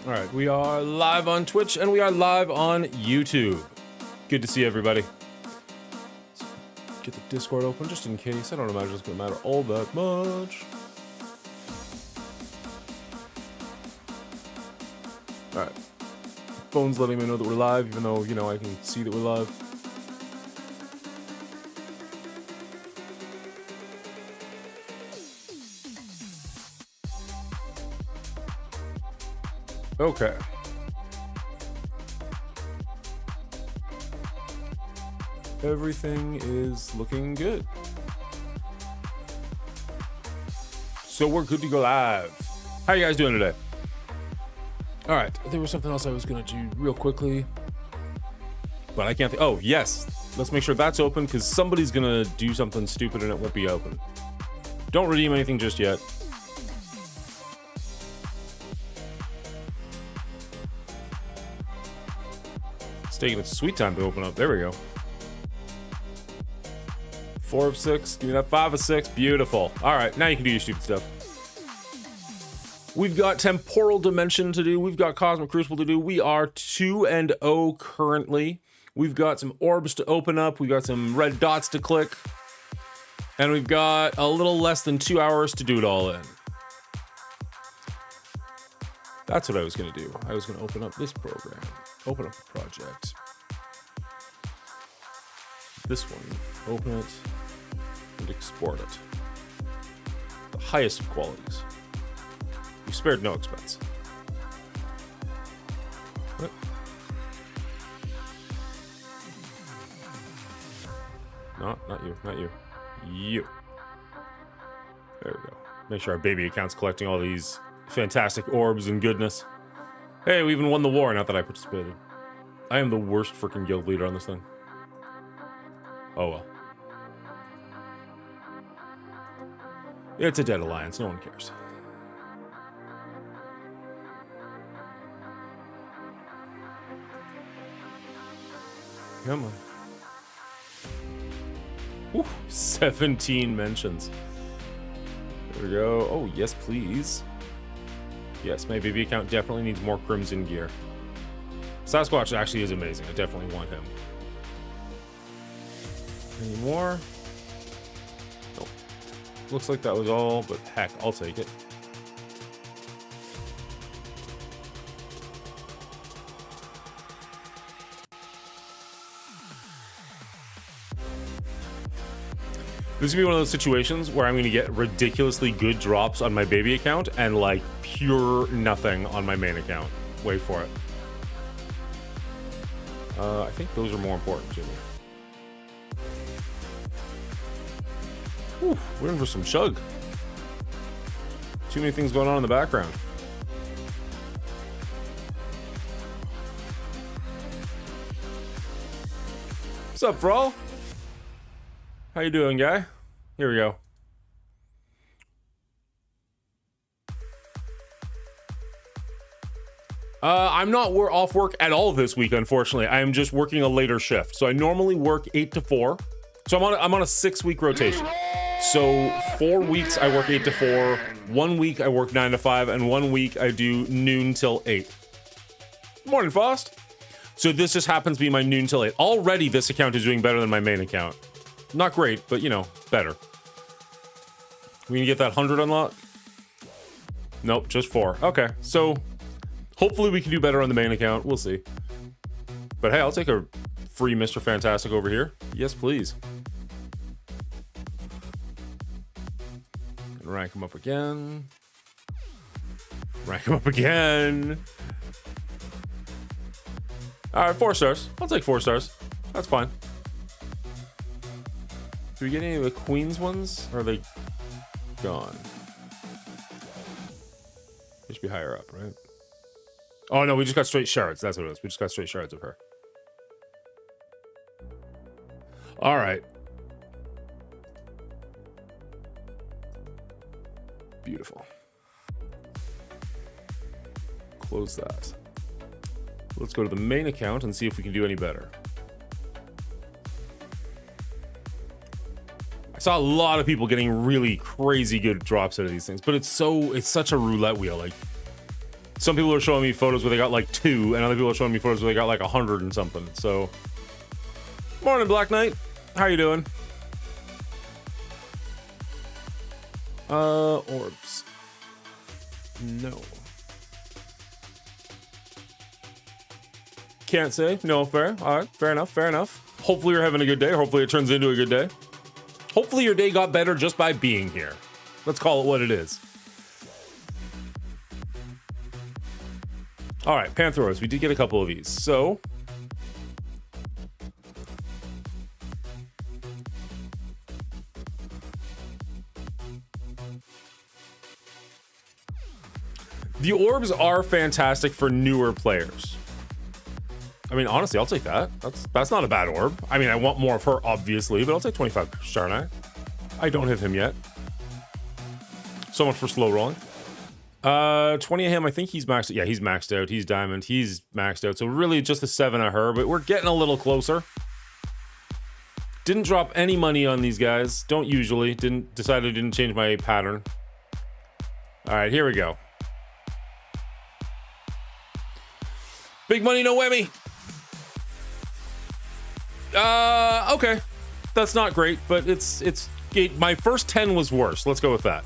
All right, we are live on Twitch and we are live on YouTube. Good to see everybody. Get the Discord open just in case. I don't imagine it's going to matter all that much. All right. Phone's letting me know that we're live, even though, you know, I can see that we're live. Okay. Everything is looking good. So we're good to go live. How you guys doing today? All right, there was something else I was gonna do real quickly, but I can't think. Oh, yes. Let's make sure that's open because somebody's gonna do something stupid and it won't be open. Don't redeem anything just yet. It's taking its sweet time to open up. There we go. 4 of 6. Give me that 5 of 6. Beautiful. All right, now you can do your stupid stuff. We've got Temporal Dimension to do. We've got Cosmic Crucible to do. We are 2-0 currently. We've got some orbs to open up. We've got some red dots to click. And we've got a little less than 2 hours to do it all in. That's what I was going to do. I was going to open up this program. Open up the project. This one. Open it. And export it. The highest of qualities. We spared no expense. What? No, not you, not you. You. There we go. Make sure our baby account's collecting all these fantastic orbs and goodness. Hey, we even won the war, not that I participated. I am the worst freaking guild leader on this thing. Oh well. It's a dead alliance, no one cares. Come on. Whew, 17 mentions. There we go. Oh, yes, please. Yes, my baby account definitely needs more Crimson gear. Sasquatch actually is amazing. I definitely want him. Any more? Nope. Looks like that was all, but heck, I'll take it. This is gonna be one of those situations where I'm gonna get ridiculously good drops on my baby account and like pure nothing on my main account. Wait for it. I think those are more important, Jimmy. Whew, we're in for some chug. Too many things going on in the background. What's up, Fro? How you doing, guy? Here we go. I'm not off work at all this week, unfortunately. I am just working a later shift. So I normally work 8 to 4. So I'm on a 6-week rotation. So 4 weeks I work 8 to 4. 1 week I work 9 to 5, and 1 week I do noon till 8. Morning, Faust. So this just happens to be my noon till 8. Already this account is doing better than my main account. Not great, but you know, better. We can get that 100 unlocked? Nope, just 4. Okay, so hopefully we can do better on the main account. We'll see. But hey, I'll take a free Mr. Fantastic over here. Yes, please. And rank him up again. Rank him up again. All right, 4 stars. I'll take 4 stars. That's fine. Do we get any of the Queen's ones? Or are they gone? They should be higher up, right? Oh no, we just got straight shards. That's what it is. We just got straight shards of her. All right. Beautiful. Close that. Let's go to the main account and see if we can do any better. I saw a lot of people getting really crazy good drops out of these things, but it's such a roulette wheel. Like, some people are showing me photos where they got like 2, and other people are showing me photos where they got like 100 and something. So, morning, Black Knight. How you doing? Orbs. No. Can't say. No, fair. All right, fair enough, fair enough. Hopefully you're having a good day. Hopefully it turns into a good day. Hopefully your day got better just by being here. Let's call it what it is. All right, Pantheros. We did get a couple of these. So, the orbs are fantastic for newer players. I mean, honestly, I'll take that. That's not a bad orb. I mean, I want more of her, obviously, but I'll take 25 Sharnai. I don't have him yet. So much for slow rolling. 20 of him, I think he's maxed out. Yeah, he's maxed out. He's diamond. He's maxed out. So really just the 7 of her, but we're getting a little closer. Didn't drop any money on these guys. Don't usually. Decided I didn't change my pattern. All right, here we go. Big money, no whammy. Okay. That's not great, but my first 10 was worse. Let's go with that.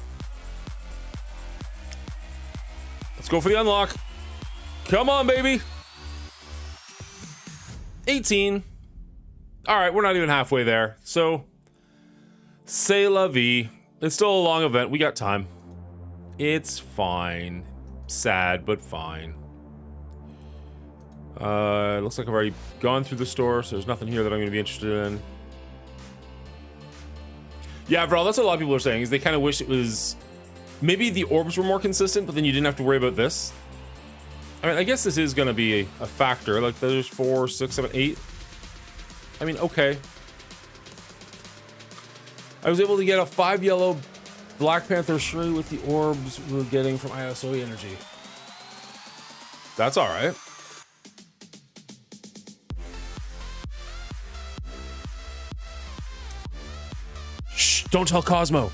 Let's go for the unlock. Come on, baby. 18. All right, we're not even halfway there. So, c'est la vie. It's still a long event. We got time. It's fine. Sad, but fine. Looks like I've already gone through the store, so there's nothing here that I'm going to be interested in. Yeah, Vral, that's what a lot of people are saying, is they kind of wish it was... Maybe the orbs were more consistent, but then you didn't have to worry about this. I mean, I guess this is going to be a factor. Like, there's 4, 6, 7, 8. I mean, okay. I was able to get a 5 yellow Black Panther Shuri with the orbs we were getting from ISO Energy. That's all right. Shh, don't tell Cosmo.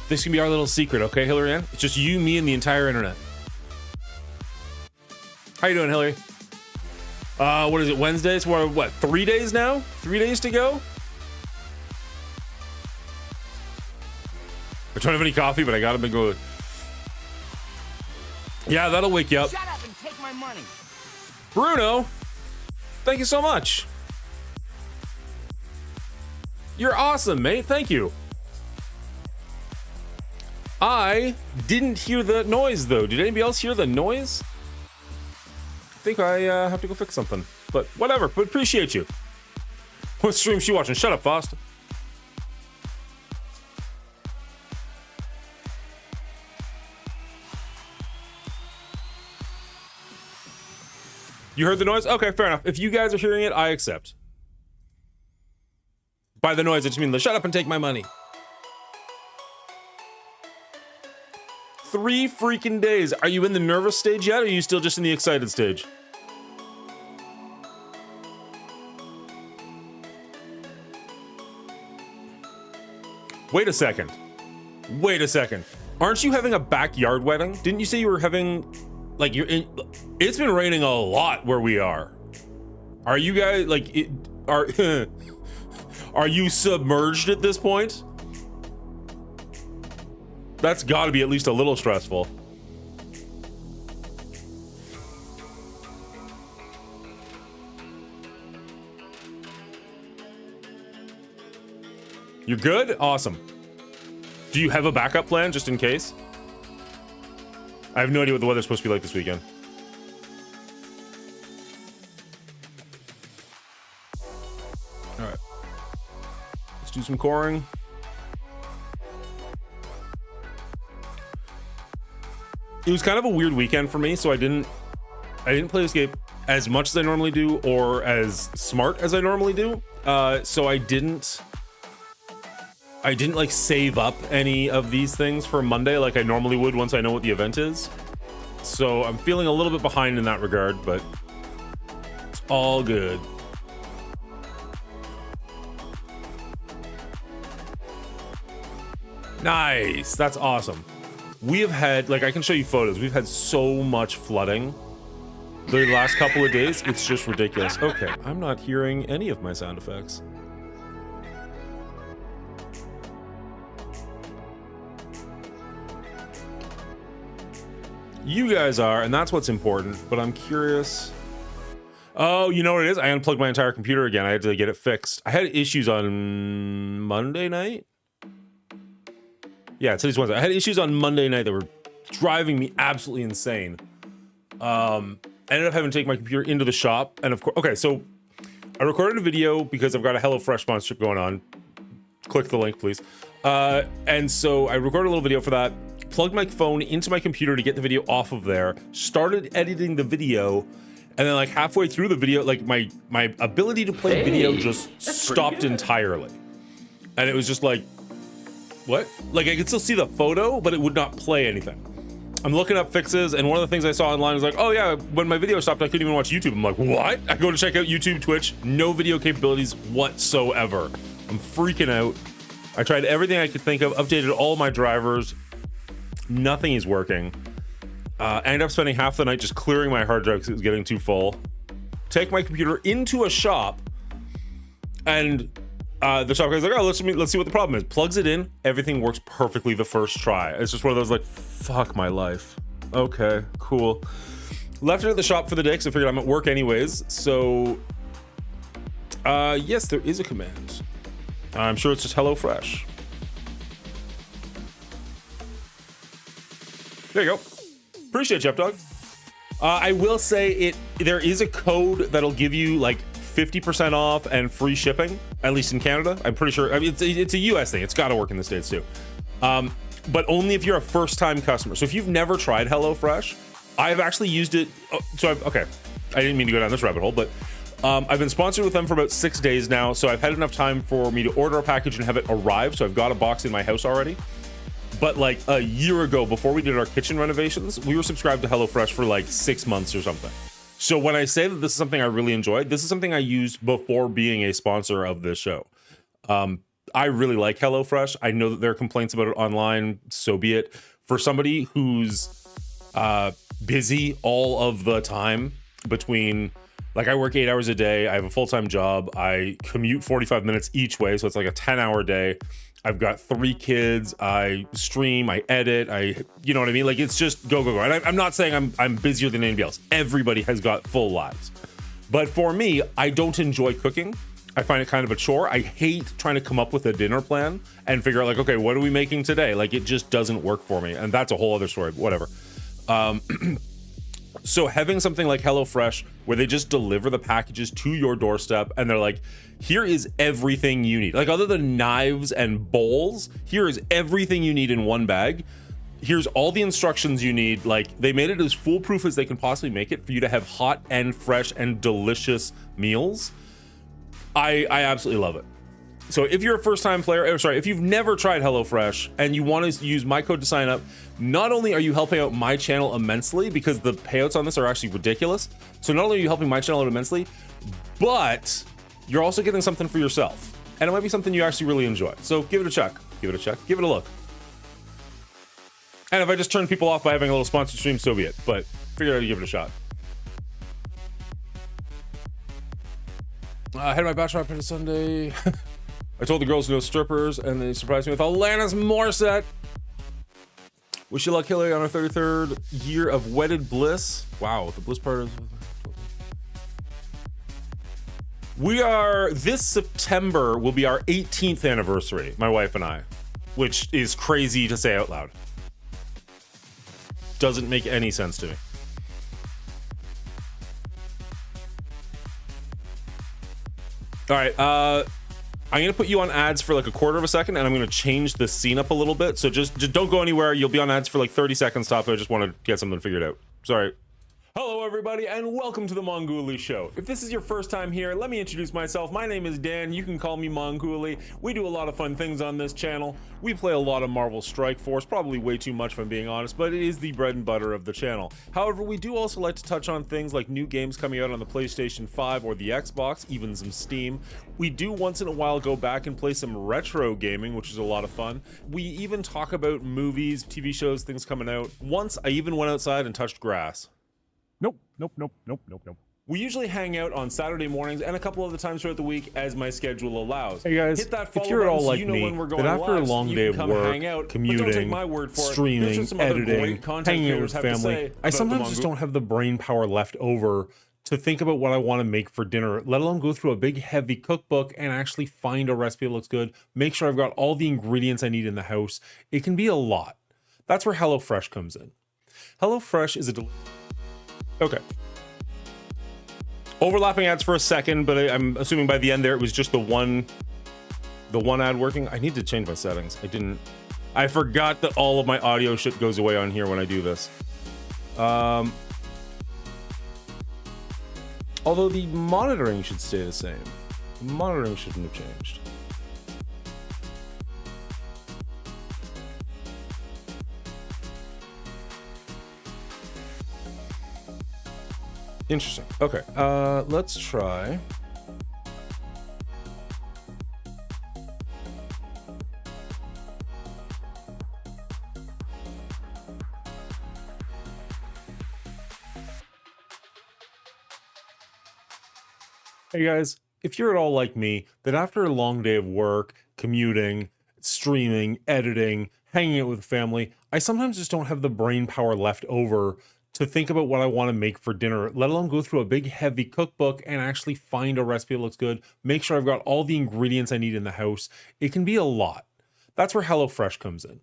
This can be our little secret, okay, Hillary Ann? It's just you, me, and the entire internet. How you doing, Hillary? What is it, Wednesday? So we're, what, 3 days now? 3 days to go? I don't have any coffee, but I got a big good. Yeah, that'll wake you up. Shut up and take my money. Bruno, thank you so much. You're awesome, mate. Thank you. I didn't hear the noise, though. Did anybody else hear the noise? I think I have to go fix something. But whatever. But appreciate you. What stream she watching? Shut up, Foster. You heard the noise? Okay, fair enough. If you guys are hearing it, I accept. By the noise, I just mean the shut up and take my money. 3 freaking days. Are you in the nervous stage yet, or are you still just in the excited stage? Wait a second. Wait a second. Aren't you having a backyard wedding? Didn't you say you were having, like, you're in... It's been raining a lot where we are. Are you guys, like, are you submerged at this point? That's got to be at least a little stressful. You're good? Awesome. Do you have a backup plan just in case? I have no idea what the weather's supposed to be like this weekend. All right. Let's do some coring. It was kind of a weird weekend for me, so I didn't play this game as much as I normally do or as smart as I normally do. So I didn't like save up any of these things for Monday like I normally would once I know what the event is. So I'm feeling a little bit behind in that regard, but it's all good. Nice. That's awesome. We have had, like, I can show you photos. We've had so much flooding the last couple of days. It's just ridiculous. Okay, I'm not hearing any of my sound effects. You guys are, and that's what's important, but I'm curious. Oh, you know what it is? I unplugged my entire computer again. I had to get it fixed. I had issues on Monday night. Yeah, today's Wednesday. I had issues on Monday night that were driving me absolutely insane. I ended up having to take my computer into the shop, and of course, okay, so I recorded a video because I've got a HelloFresh sponsorship going on. Click the link, please. And so I recorded a little video for that, plugged my phone into my computer to get the video off of there, started editing the video, and then like halfway through the video, like my ability to play video just stopped entirely. And it was just like, what? Like I could still see the photo, but it would not play anything. I'm looking up fixes, and one of the things I saw online was like, oh yeah, when my video stopped, I couldn't even watch YouTube. I'm like, what? I go to check out YouTube, Twitch, no video capabilities whatsoever. I'm freaking out. I tried everything I could think of, updated all my drivers. Nothing is working. I ended up spending half the night just clearing my hard drive because it was getting too full. Take my computer into a shop, and the shop guy's like, oh, let's see what the problem is. Plugs it in, everything works perfectly the first try. It's just one of those like, fuck my life. Okay, cool. Left it at the shop for the day because I figured I'm at work anyways. So, yes, there is a command. I'm sure it's just HelloFresh. There you go. Appreciate you, Dog. I will say there is a code that'll give you like 50% off and free shipping, at least in Canada. I'm pretty sure. I mean, it's a US thing. It's got to work in the States too. But only if you're a first-time customer. So if you've never tried HelloFresh, I've actually used it. Okay, I didn't mean to go down this rabbit hole, but I've been sponsored with them for about 6 days now. So I've had enough time for me to order a package and have it arrive. So I've got a box in my house already. But like a year ago, before we did our kitchen renovations, we were subscribed to HelloFresh for like 6 months or something. So when I say that this is something I really enjoyed, this is something I used before being a sponsor of this show. I really like HelloFresh. I know that there are complaints about it online, so be it. For somebody who's busy all of the time between, like I work 8 hours a day, I have a full-time job, I commute 45 minutes each way, so it's like a 10-hour day. I've got 3 kids, I stream, I edit, you know what I mean? Like it's just go. And I'm not saying I'm busier than anybody else. Everybody has got full lives. But for me, I don't enjoy cooking. I find it kind of a chore. I hate trying to come up with a dinner plan and figure out like, okay, what are we making today? Like it just doesn't work for me. And that's a whole other story, whatever. So having something like HelloFresh where they just deliver the packages to your doorstep and they're like, here is everything you need. Like other than knives and bowls, here is everything you need in one bag. Here's all the instructions you need. Like they made it as foolproof as they can possibly make it for you to have hot and fresh and delicious meals. I absolutely love it. So if you're a first-time player, if you've never tried HelloFresh and you want to use my code to sign up, not only are you helping out my channel immensely because the payouts on this are actually ridiculous. So not only are you helping my channel out immensely, but you're also getting something for yourself. And it might be something you actually really enjoy. So give it a check, give it a look. And if I just turn people off by having a little sponsored stream, so be it. But figure out to give it a shot. I had my bachelor party Sunday. I told the girls no strippers, and they surprised me with Alanis Morissette. Wish you luck, Hillary, on her 33rd year of wedded bliss. Wow, the bliss part is... This September will be our 18th anniversary, my wife and I, which is crazy to say out loud. Doesn't make any sense to me. All right, I'm gonna put you on ads for like a quarter of a second, and I'm gonna change the scene up a little bit. So just don't go anywhere. You'll be on ads for like 30 seconds top. I just want to get something figured out. Sorry. Hello, everyone. everybody, and welcome to the Mongooly Show. If this is your first time here, let me introduce myself. My name is Dan. You can call me Mongooly. We do a lot of fun things on this channel. We play a lot of Marvel Strike Force, probably way too much if I'm being honest, but it is the bread and butter of the channel. However, we do also like to touch on things like new games coming out on the PlayStation 5 or the Xbox, even some Steam. We do once in a while go back and play some retro gaming, which is a lot of fun. We even talk about movies, TV shows, things coming out. Once I even went outside and touched grass. Nope. We usually hang out on Saturday mornings and a couple of the times throughout the week as my schedule allows. Hey guys, hit that follow if you're at all button so like you know me, when we're going that after live, a long so day you of can come work, hang out, commuting, but don't take my word for it. Here's streaming, just some other editing, great content hanging out creators with have to say family, I about the sometimes just Mongoo. don't have the brain power left over to think about what I want to make for dinner, let alone go through a big heavy cookbook and actually find a recipe that looks good, make sure I've got all the ingredients I need in the house. It can be a lot. That's where HelloFresh comes in. HelloFresh is a okay. Overlapping ads for a second, but I'm assuming by the end there it was just the one ad working. I need to change my settings. I forgot that all of my audio shit goes away on here when I do this. Although the monitoring should stay the same. The monitoring shouldn't have changed. Interesting. Okay, let's try. Hey guys, if you're at all like me, that after a long day of work, commuting, streaming, editing, hanging out with family, I sometimes just don't have the brain power left over to think about what I want to make for dinner, let alone go through a big heavy cookbook and actually find a recipe that looks good, make sure I've got all the ingredients I need in the house. It can be a lot. That's where HelloFresh comes in.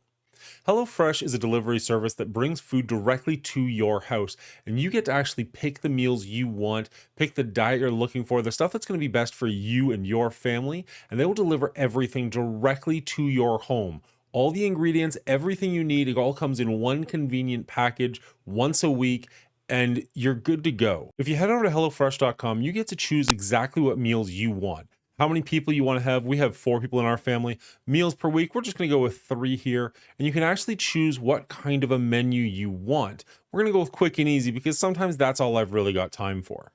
HelloFresh is a delivery service that brings food directly to your house, and you get to actually pick the meals you want, pick the diet you're looking for, the stuff that's going to be best for you and your family, and they will deliver everything directly to your home. All the ingredients, everything you need, it all comes in one convenient package once a week, and you're good to go. If you head over to HelloFresh.com, you get to choose exactly what meals you want. How many people you want to have. We have 4 people in our family. Meals per week, we're just going to go with 3 here, and you can actually choose what kind of a menu you want. We're going to go with quick and easy because sometimes that's all I've really got time for.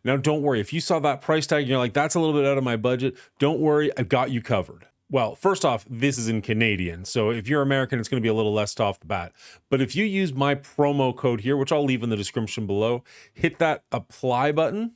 Now, don't worry. If you saw that price tag and you're like, that's a little bit out of my budget, don't worry. I've got you covered. Well, first off, this is in Canadian, so if you're American, it's going to be a little less off the bat. But if you use my promo code here, which I'll leave in the description below, hit that apply button,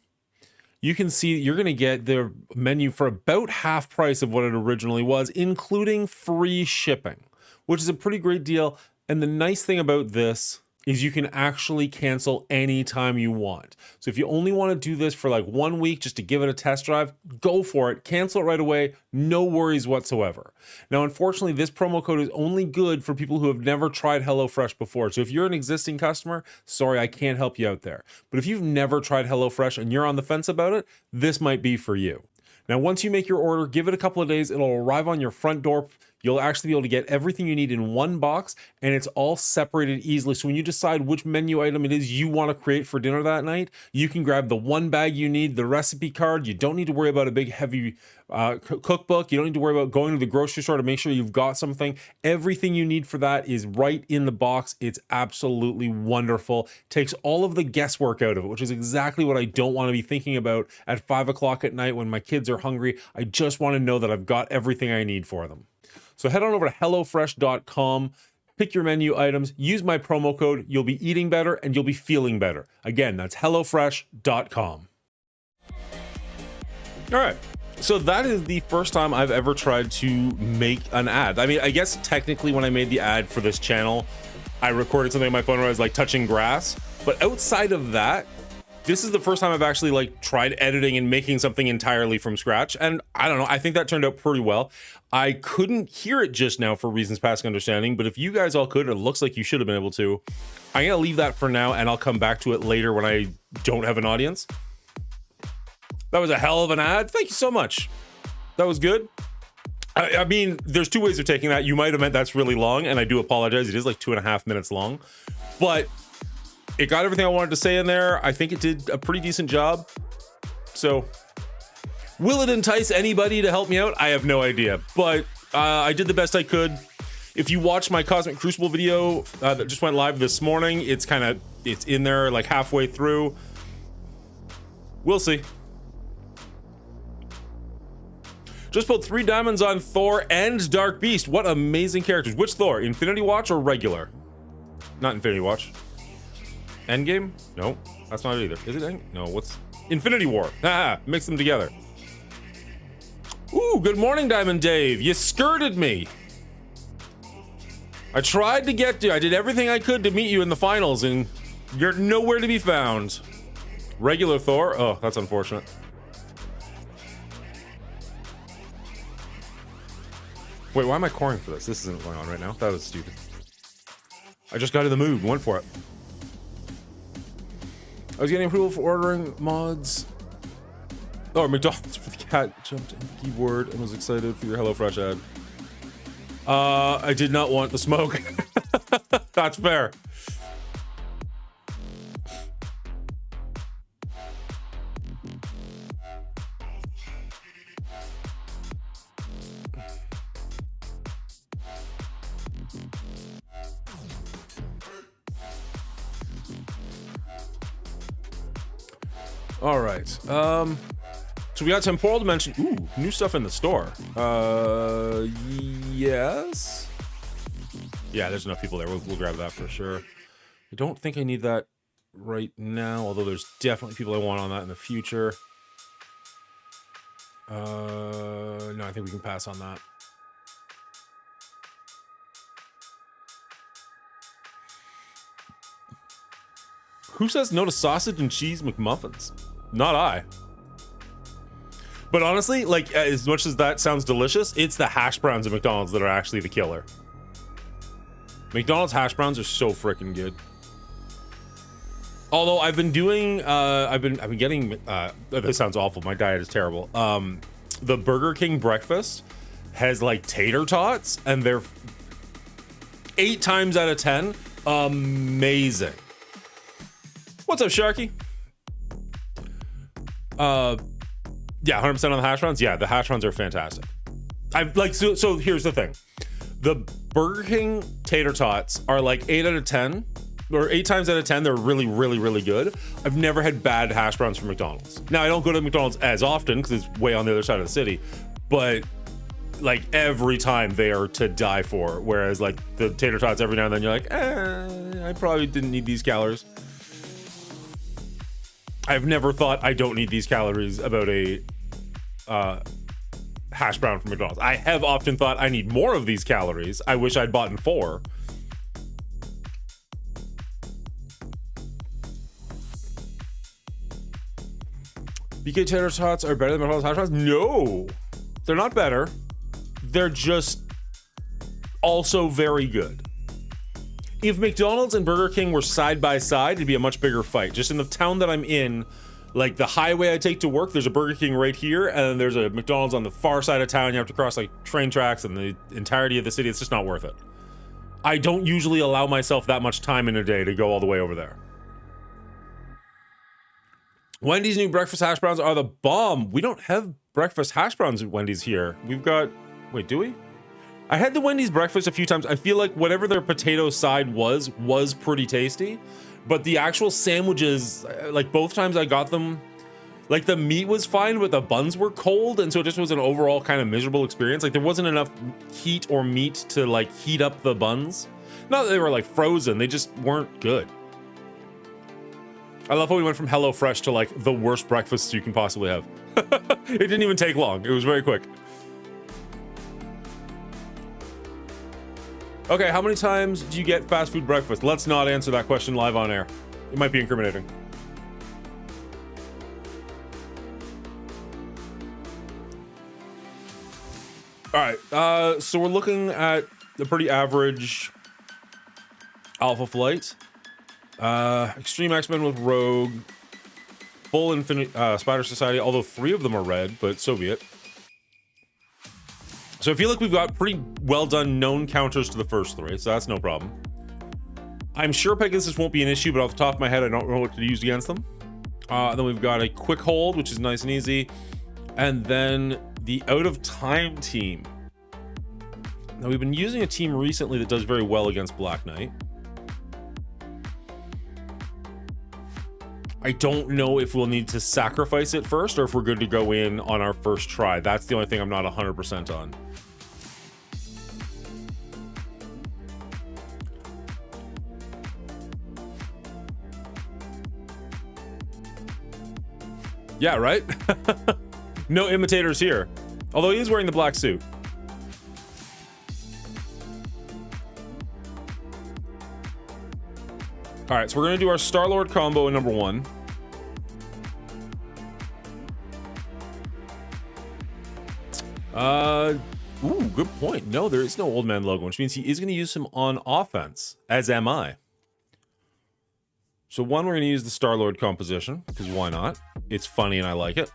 you can see you're going to get the menu for about half price of what it originally was, including free shipping, which is a pretty great deal. And the nice thing about this is you can actually cancel anytime you want. So if you only want to do this for like 1 week just to give it a test drive, go for it. Cancel it right away. No worries whatsoever. Now, unfortunately, this promo code is only good for people who have never tried HelloFresh before. So if you're an existing customer, sorry, I can't help you out there. But if you've never tried HelloFresh and you're on the fence about it, this might be for you. Now, once you make your order, give it a couple of days. It'll arrive on your front door. You'll actually be able to get everything you need in one box, and it's all separated easily. So when you decide which menu item it is you want to create for dinner that night, you can grab the one bag you need, the recipe card. You don't need to worry about a big, heavy cookbook. You don't need to worry about going to the grocery store to make sure you've got something. Everything you need for that is right in the box. It's absolutely wonderful. Takes all of the guesswork out of it, which is exactly what I don't want to be thinking about at 5 o'clock at night when my kids are hungry. I just want to know that I've got everything I need for them. So head on over to HelloFresh.com, pick your menu items, use my promo code. You'll be eating better and you'll be feeling better. Again, that's HelloFresh.com. All right. So that is the first time I've ever tried to make an ad. I mean, I guess technically when I made the ad for this channel, I recorded something on my phone where I was like touching grass. But outside of that, this is the first time I've actually like tried editing and making something entirely from scratch. And I don't know, I think that turned out pretty well. I couldn't hear it just now for reasons past understanding, but if you guys all could, it looks like you should have been able to. I'm gonna leave that for now and I'll come back to it later when I don't have an audience. That was a hell of an ad. Thank you so much. That was good. I mean, there's 2 ways of taking that. You might have meant that's really long, and I do apologize. It is like 2.5 minutes long, but It got everything I wanted to say in there. I think it did a pretty decent job. So, will it entice anybody to help me out? I have no idea, but I did the best I could. If you watch my Cosmic Crucible video that just went live this morning, it's in there like halfway through. We'll see. Just pulled 3 diamonds on Thor and Dark Beast. What amazing characters. Which Thor? Infinity Watch or regular? Not Infinity Watch. Endgame? No, that's not it either. Is it No, what's... Infinity War. Ah, mix them together. Ooh, good morning, Diamond Dave. You skirted me. I tried to get you. I did everything I could to meet you in the finals, and you're nowhere to be found. Regular Thor? Oh, that's unfortunate. Wait, why am I coring for this? This isn't going on right now. That was stupid. I just got in the mood. Went for it. I was getting approval for ordering mods. Oh, McDonald's for the cat jumped in the keyboard and was excited for your HelloFresh ad. I did not want the smoke. That's fair. All right. So we got Temporal to mention. Ooh, new stuff in the store. Yes. Yeah, there's enough people there. We'll grab that for sure. I don't think I need that right now, although there's definitely people I want on that in the future. No, I think we can pass on that. Who says no to sausage and cheese McMuffins? Not I. But honestly, like, as much as that sounds delicious, it's the hash browns at McDonald's that are actually the killer. McDonald's hash browns are so freaking good. Although I've been doing, I've been getting. This sounds awful. My diet is terrible. The Burger King breakfast has like tater tots, and they're 8 times out of 10 amazing. What's up, Sharky? Yeah, 100% on the hash browns. Yeah, the hash browns are fantastic. I've like so here's the thing. The Burger King tater tots are like 8 out of 10, or 8 times out of 10, they're really, really, really good. I've never had bad hash browns from McDonald's. Now, I don't go to McDonald's as often because it's way on the other side of the city, but like every time they are to die for. Whereas like the tater tots, every now and then you're like, I probably didn't need these calories. I've never thought I don't need these calories about a hash brown from McDonald's. I have often thought I need more of these calories. I wish I'd bought in 4. BK tater tots are better than McDonald's hash browns? No, they're not better. They're just also very good. If McDonald's and Burger King were side by side, it'd be a much bigger fight. Just in the town that I'm in, like the highway I take to work, there's a Burger King right here, and then there's a McDonald's on the far side of town. You have to cross like train tracks and the entirety of the city. It's just not worth it. I don't usually allow myself that much time in a day to go all the way over there. Wendy's new breakfast hash browns are the bomb. We don't have breakfast hash browns at Wendy's here. We've got, wait, do we? I had the Wendy's breakfast a few times. I feel like whatever their potato side was pretty tasty, but the actual sandwiches, like both times I got them, like the meat was fine, but the buns were cold, and so it just was an overall kind of miserable experience. Like there wasn't enough heat or meat to like heat up the buns. Not that they were like frozen, they just weren't good. I love how we went from HelloFresh to like the worst breakfast you can possibly have. It didn't even take long. It was very quick. Okay, how many times do you get fast food breakfast? Let's not answer that question live on air. It might be incriminating. All right, so we're looking at a pretty average Alpha Flight. Extreme X-Men with Rogue. Full Infinite Spider Society, although 3 of them are red, but so be it. So I feel like we've got pretty well done known counters to the first 3, so that's no problem. I'm sure Pegasus won't be an issue, but off the top of my head, I don't know what to use against them. Then we've got a quick hold, which is nice and easy. And then the out of time team. Now we've been using a team recently that does very well against Black Knight. I don't know if we'll need to sacrifice it first or if we're good to go in on our first try. That's the only thing I'm not 100% on. Yeah, right? No imitators here. Although he is wearing the black suit. All right, so we're going to do our Star-Lord combo in number 1. Ooh, good point. No, there is no old man logo, which means he is going to use him on offense, as am I. So one, we're going to use the Star-Lord composition, because why not? It's funny and I like it.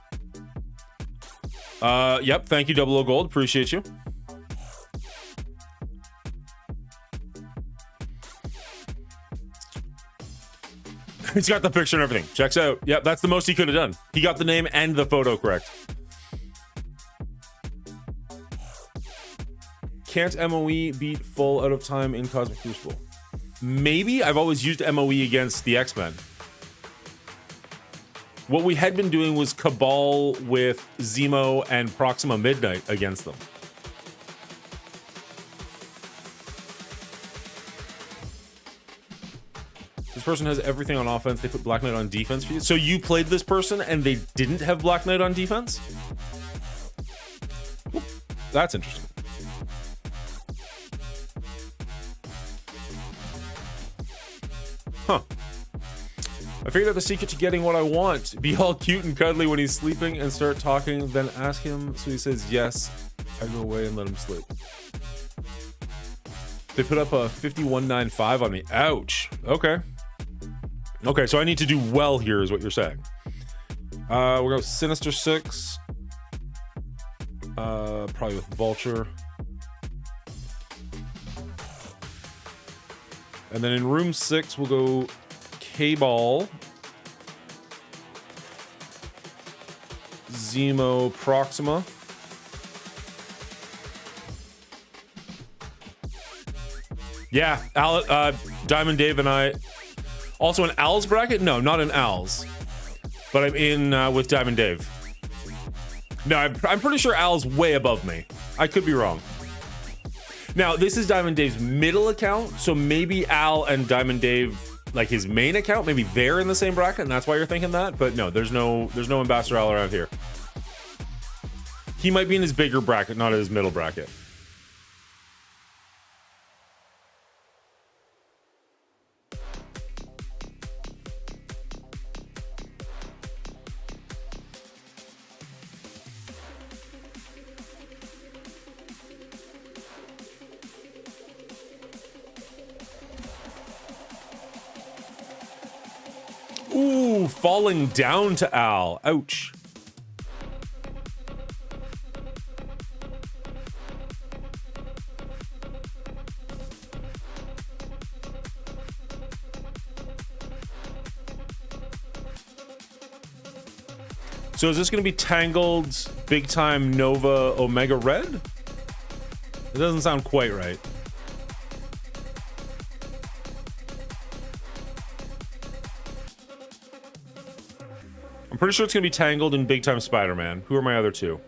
Yep, thank you, 00 Gold. Appreciate you. He's got the picture and everything. Checks out. Yep, that's the most he could have done. He got the name and the photo correct. Can't MOE beat full out of time in Cosmic Crucible? Maybe. I've always used MOE against the X-Men. What we had been doing was Cabal with Zemo and Proxima Midnight against them. This person has everything on offense. They put Black Knight on defense for you. So you played this person and they didn't have Black Knight on defense? Ooh, that's interesting. Huh. I figured out the secret to getting what I want. Be all cute and cuddly when he's sleeping and start talking, then ask him so he says yes. I go away and let him sleep. They put up a 5195 on me. Ouch. Okay. Okay, so I need to do well here is what you're saying. We're going to Sinister 6. Probably with Vulture. And then in room 6, we'll go K-Ball, Zemo, Proxima. Yeah, Diamond Dave and I. Also in Al's bracket? No, not in Al's. But I'm in with Diamond Dave. No, I'm pretty sure Al's way above me. I could be wrong. Now, this is Diamond Dave's middle account, so maybe Al and Diamond Dave, like his main account, maybe they're in the same bracket, and that's why you're thinking that. But no, there's no Ambassador Al around here. He might be in his bigger bracket, not in his middle bracket. Ooh, falling down to Al. Ouch. So is this going to be Tangled, Big Time, Nova, Omega Red? It doesn't sound quite right. I'm pretty sure it's going to be Tangled and Big Time Spider-Man. Who are my other two?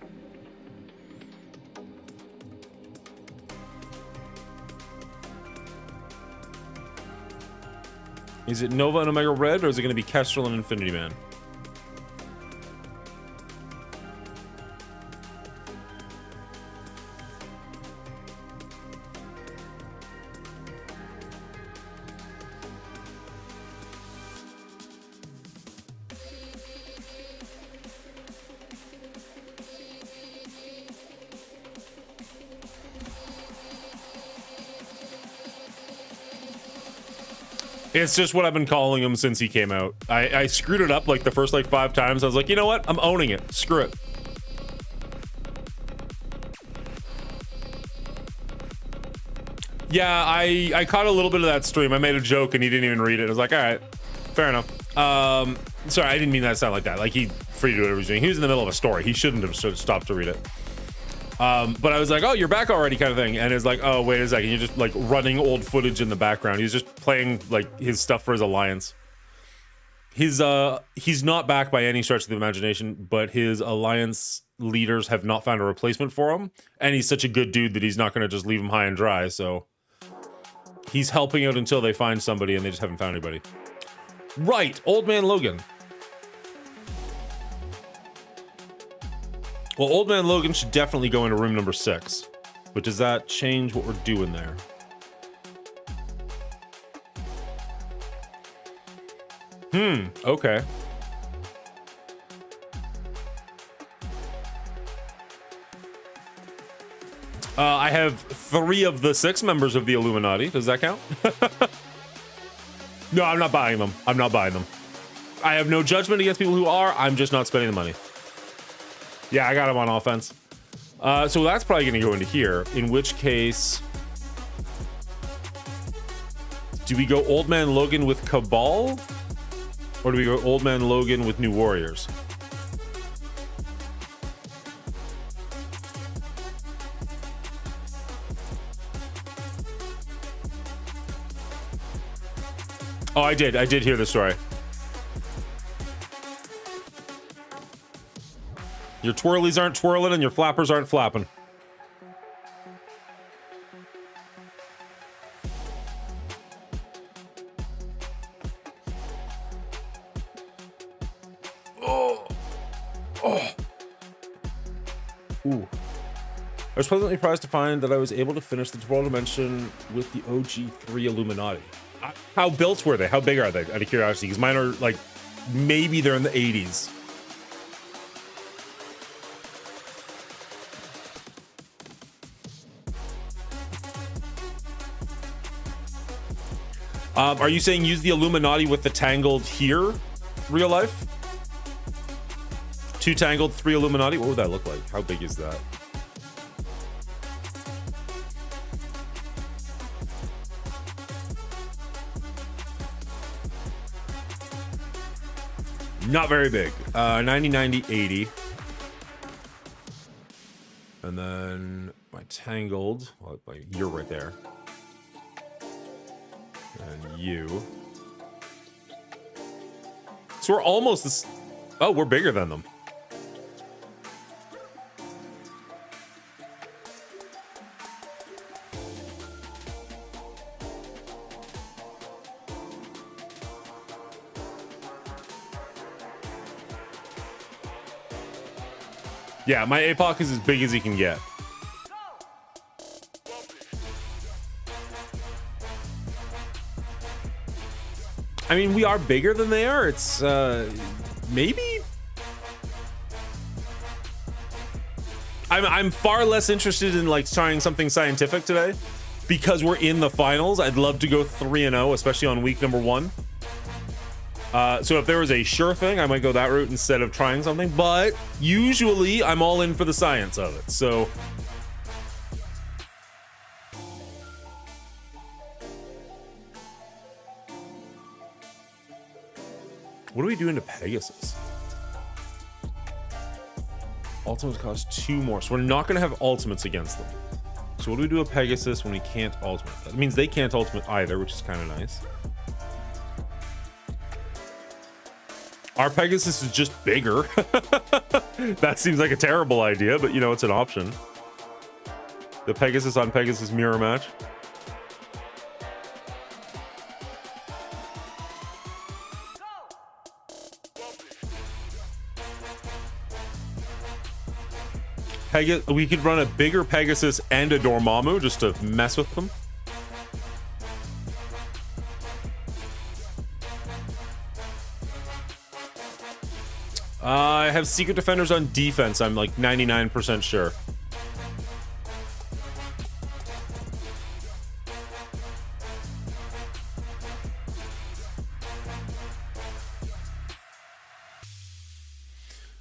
Is it Nova and Omega Red, or is it going to be Kestrel and Infinity Man? It's just what I've been calling him since he came out. I screwed it up like the first 5 times. I was like, you know what? I'm owning it. Screw it. Yeah, I caught a little bit of that stream. I made a joke and he didn't even read it. I was like, all right, fair enough. Sorry, I didn't mean that to sound like that. Like, he free to do whatever he's doing. He was in the middle of a story. He shouldn't have stopped to read it. But I was like, oh, you're back already, kind of thing. And it's like, oh, wait a second. You're just like running old footage in the background. He's just playing like his stuff for his alliance. He's not back by any stretch of the imagination, but his alliance leaders have not found a replacement for him. And he's such a good dude that he's not going to just leave him high and dry. So he's helping out until they find somebody, and they just haven't found anybody. Right, Old Man Logan. Well, Old Man Logan should definitely go into room number 6. But does that change what we're doing there? Okay. I have 3 of the 6 members of the Illuminati. Does that count? No, I'm not buying them. I'm not buying them. I have no judgment against people who are. I'm just not spending the money. Yeah, I got him on offense. So that's probably going to go into here, in which case... Do we go Old Man Logan with Cabal? Or do we go Old Man Logan with New Warriors? Oh, I did hear the story. Your twirlies aren't twirling and your flappers aren't flapping. Ooh. I was pleasantly surprised to find that I was able to finish the Temporal Dimension with the OG3 Illuminati. How built were they? How big are they? Out of curiosity, because mine are like, maybe they're in the 80s. Are you saying use the Illuminati with the Tangled here, real life? 2 Tangled, 3 Illuminati? What would that look like? How big is that? Not very big. 90, 90, 80. And then my Tangled, well, you're right there. And you. So we're almost this. Oh, we're bigger than them. Yeah, my APOC is as big as he can get. I mean, we are bigger than they are. It's, maybe? I'm far less interested in, like, trying something scientific today. Because we're in the finals, I'd love to go 3-0, especially on week number 1. So if there was a sure thing, I might go that route instead of trying something. But usually, I'm all in for the science of it. So... what are we doing to Pegasus? Ultimates cost 2 more, so we're not going to have ultimates against them. So what do we do with Pegasus when we can't ultimate? That means they can't ultimate either, which is kind of nice. Our Pegasus is just bigger. That seems like a terrible idea, but you know, it's an option. The Pegasus on Pegasus mirror match. We could run a bigger Pegasus and a Dormammu just to mess with them. I have Secret Defenders on defense, I'm like 99% sure.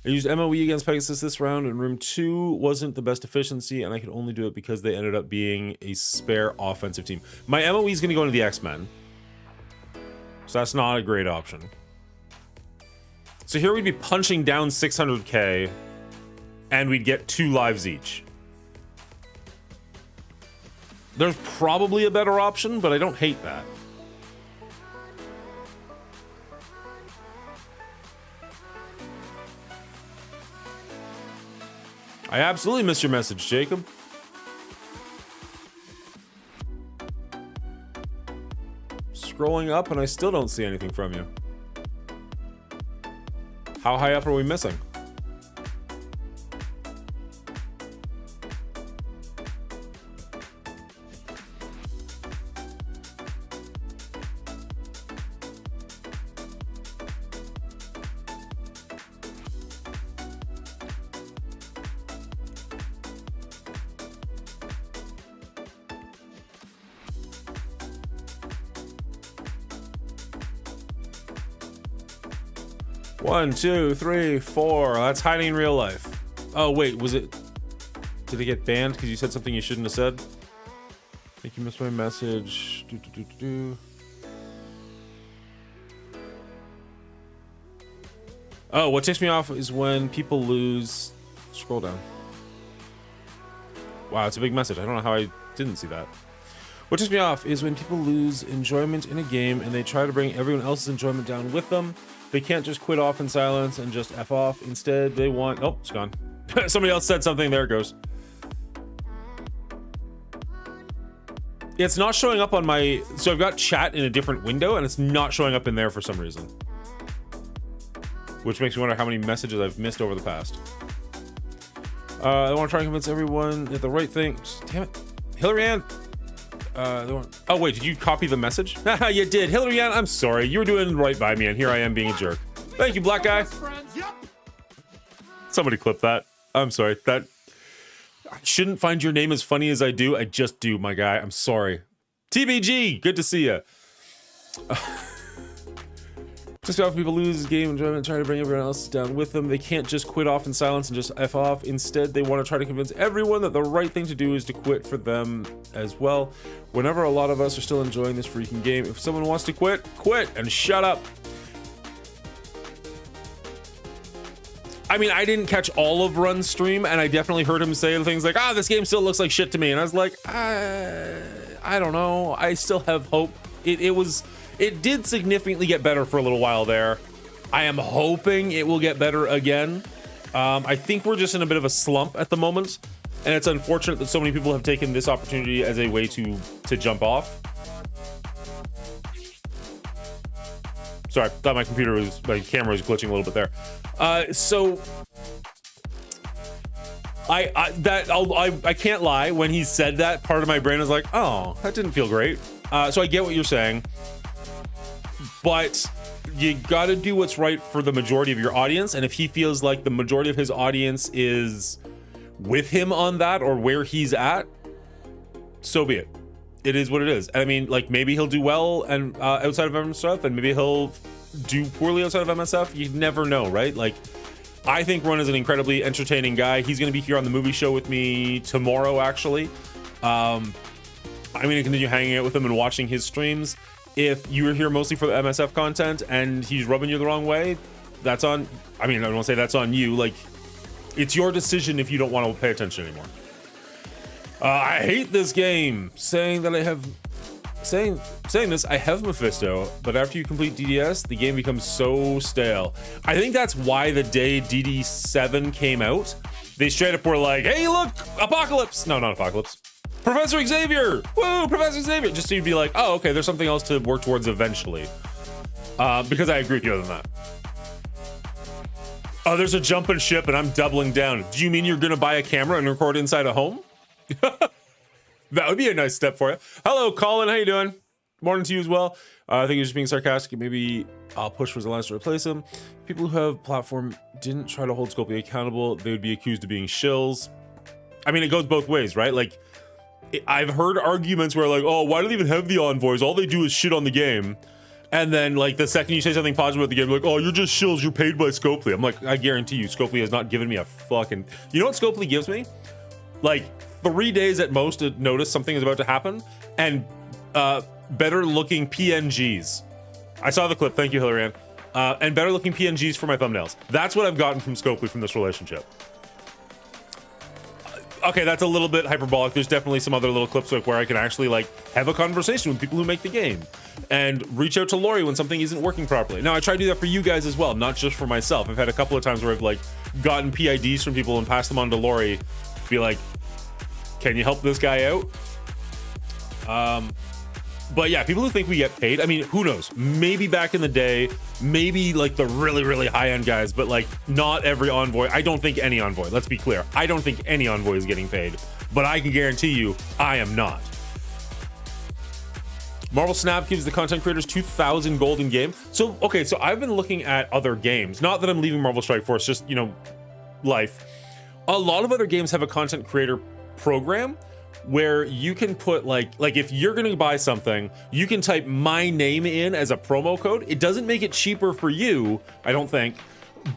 I used MOE against Pegasus this round, and room 2 wasn't the best efficiency, and I could only do it because they ended up being a spare offensive team. My MOE is going to go into the X-Men, so that's not a great option. So here we'd be punching down 600k, and we'd get 2 lives each. There's probably a better option, but I don't hate that. I absolutely missed your message, Jacob. Scrolling up and I still don't see anything from you. How high up are we missing? One, two, three, four. That's hiding in real life. Oh, wait, was it... Did it get banned because you said something you shouldn't have said? I think you missed my message. Oh, what takes me off is when people lose... Scroll down. Wow, it's a big message. I don't know how I didn't see that. What takes me off is when people lose enjoyment in a game and they try to bring everyone else's enjoyment down with them. They can't just quit off in silence and just F off. Instead, they want... Oh, it's gone. Somebody else said something. There it goes. It's not showing up on my... So I've got chat in a different window, and it's not showing up in there for some reason. Which makes me wonder how many messages I've missed over the past. I want to try and convince everyone that the right thing... Damn it. Hillary Ann... Oh wait, did you copy the message? Haha, you did. Hillary Ann, I'm sorry. You were doing right by me, and here I am being a jerk. Thank you, black guy. Somebody clip that. I'm sorry. That I shouldn't find your name as funny as I do. I just do, my guy. I'm sorry. TBG, good to see you. Just often people lose this game enjoyment, trying to bring everyone else down with them. They can't just quit off in silence and just F off. Instead, they want to try to convince everyone that the right thing to do is to quit for them as well. Whenever a lot of us are still enjoying this freaking game, if someone wants to quit, quit and shut up. I mean, I didn't catch all of Run's stream, and I definitely heard him say things like, ah, this game still looks like shit to me. And I was like, I don't know. I still have hope. It did significantly get better for a little while there. I am hoping it will get better again. I think we're just in a bit of a slump at the moment, and it's unfortunate that so many people have taken this opportunity as a way to jump off. Sorry, thought my camera was glitching a little bit there. So I can't lie. When he said that, part of my brain was like, oh, that didn't feel great. So I get what you're saying. But you got to do what's right for the majority of your audience. And if he feels like the majority of his audience is with him on that or where he's at, so be it. It is what it is. I mean, like, maybe he'll do well and outside of MSF, and maybe he'll do poorly outside of MSF. You never know, right? Like, I think Run is an incredibly entertaining guy. He's going to be here on the movie show with me tomorrow, actually. I'm going to continue hanging out with him and watching his streams. If you're here mostly for the MSF content and he's rubbing you the wrong way, that's on... I mean, I don't want to say that's on you. Like, it's your decision if you don't want to pay attention anymore. I hate this game. Saying this, I have Mephisto, but after you complete DDS, the game becomes so stale. I think that's why the day DD7 came out, they straight up were like, hey, look, Apocalypse. No, not Apocalypse. Professor Xavier! Woo, Professor Xavier! Just so you'd be like, oh, okay, there's something else to work towards eventually. Because I agree with you other than that. Oh, there's a jumping ship and I'm doubling down. Do you mean you're gonna buy a camera and record inside a home? That would be a nice step for you. Hello, Colin, how you doing? Morning to you as well. I think you're just being sarcastic. Maybe I'll push for Zelensky to replace him. People who have platform didn't try to hold Scopely accountable. They would be accused of being shills. I mean, it goes both ways, right? Like, I've heard arguments where like, oh, why do they even have the envoys? All they do is shit on the game. And then like the second you say something positive about the game, like, oh, you're just shills, you're paid by Scopely. I'm like, I guarantee you, Scopely has not given me a fucking, you know what Scopely gives me? Like 3 days at most to notice something is about to happen, and better looking PNGs. I saw the clip, thank you, Hillary Ann. And better looking PNGs for my thumbnails. That's what I've gotten from Scopely from this relationship. Okay, that's a little bit hyperbolic. There's definitely some other little clips like where I can actually like have a conversation with people who make the game and reach out to Lori when something isn't working properly. Now I try to do that for you guys as well, not just for myself. I've had a couple of times where I've like gotten PIDs from people and passed them on to Lori, be like, can you help this guy out? But yeah, people who think we get paid, I mean, who knows? Maybe back in the day, maybe like the really, really high-end guys, but like not every envoy. I don't think any envoy, let's be clear. I don't think any envoy is getting paid, but I can guarantee you I am not. Marvel Snap gives the content creators 2,000 gold in game. So, okay, so I've been looking at other games. Not that I'm leaving Marvel Strike Force, just, you know, life. A lot of other games have a content creator program where you can put like if you're gonna buy something, you can type my name in as a promo code. It doesn't make it cheaper for you, I don't think,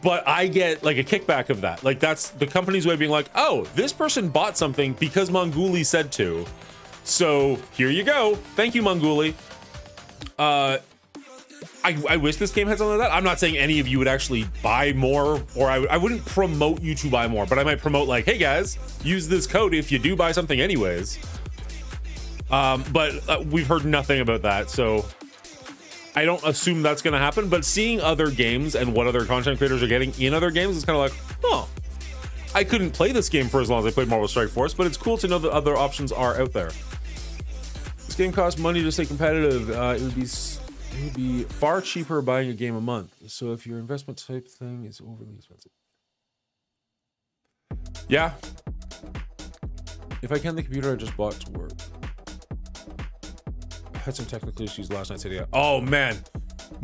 but I get like a kickback of that. Like that's the company's way of being like, oh, this person bought something because Manguli said to. So here you go. Thank you, Manguli. I wish this game had something like that. I'm not saying any of you would actually buy more, or I wouldn't promote you to buy more, but I might promote like, hey guys, use this code if you do buy something anyways. But we've heard nothing about that, so I don't assume that's going to happen. But seeing other games and what other content creators are getting in other games is kind of like, oh, I couldn't play this game for as long as I played Marvel Strike Force, but it's cool to know that other options are out there. This game costs money to stay competitive. It would be far cheaper buying a game a month. So if your investment type thing is overly expensive. Yeah. If I can, the computer I just bought to work. I had some technical issues last night. Today. Oh man.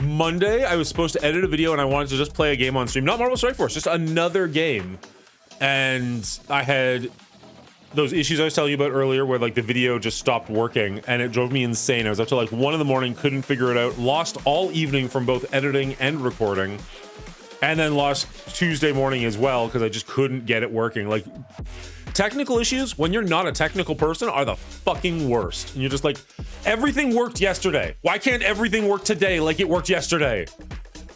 Monday, I was supposed to edit a video and I wanted to just play a game on stream. Not Marvel Strike Force, just another game. And I had those issues I was telling you about earlier where like the video just stopped working and it drove me insane. I was up till like 1 a.m, couldn't figure it out, lost all evening from both editing and recording, and then lost Tuesday morning as well because I just couldn't get it working. Like technical issues when you're not a technical person are the fucking worst. And you're just like, everything worked yesterday. Why can't everything work today like it worked yesterday?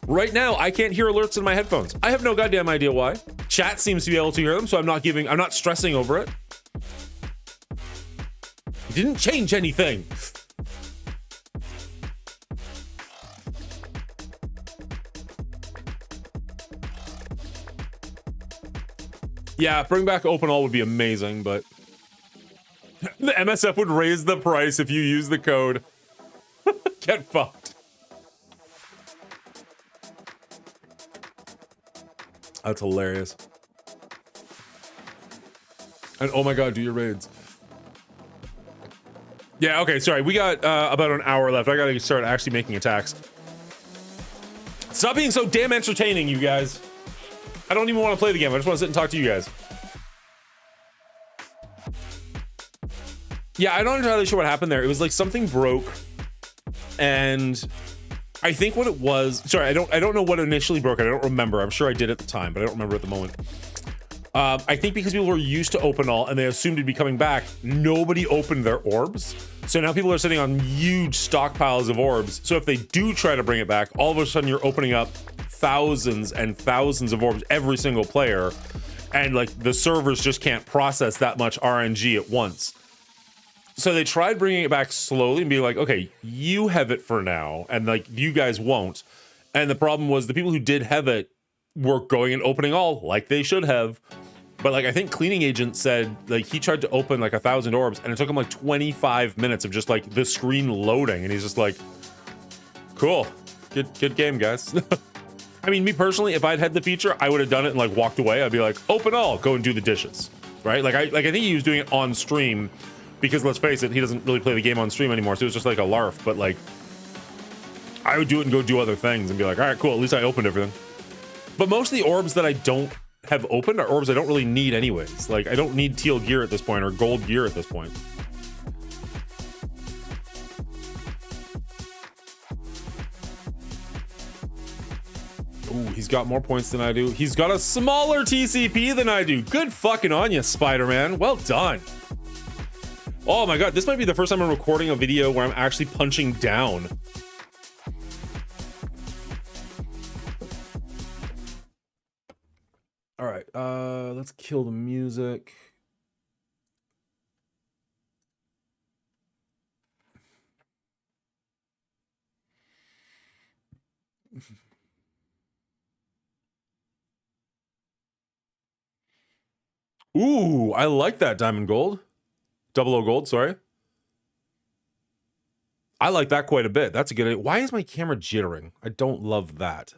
Right now, I can't hear alerts in my headphones. I have no goddamn idea why. Chat seems to be able to hear them, so I'm not stressing over it. It didn't change anything. Yeah, bring back Open All would be amazing, but the MSF would raise the price if you use the code. Get fucked. That's hilarious. And oh my god, do your raids. Yeah, okay, sorry. We got about an hour left. I gotta start actually making attacks. Stop being so damn entertaining, you guys. I don't even want to play the game. I just want to sit and talk to you guys. Yeah, I'm not entirely sure what happened there. It was like something broke. And I think what it was, sorry, I don't know what initially broke it. I don't remember. I'm sure I did at the time, but I don't remember at the moment. I think because people were used to Open All and they assumed it'd be coming back, nobody opened their orbs. So now people are sitting on huge stockpiles of orbs. So if they do try to bring it back, all of a sudden you're opening up thousands and thousands of orbs every single player. And like the servers just can't process that much RNG at once. So they tried bringing it back slowly and being like, okay, you have it for now. And like, you guys won't. And the problem was the people who did have it were going and opening all like they should have. But like, I think Cleaning Agent said like he tried to open like 1,000 orbs and it took him like 25 minutes of just like the screen loading. And he's just like, cool, good game, guys. I mean, me personally, if I'd had the feature, I would have done it and like walked away. I'd be like, open all, go and do the dishes, right? Like I think he was doing it on stream because let's face it, he doesn't really play the game on stream anymore. So it was just like a larf, but like I would do it and go do other things and be like, all right, cool. At least I opened everything. But most of the orbs that I don't have opened are orbs I don't really need anyways. Like I don't need teal gear at this point or gold gear at this point. got more points than I do. He's got a smaller TCP than I do. Good fucking on you, Spider-Man. Well done. Oh my god, this might be the first time I'm recording a video where I'm actually punching down. All right, let's kill the music. Ooh, I like that diamond gold. 00 gold, sorry. I like that quite a bit. That's a good idea. Why is my camera jittering? I don't love that.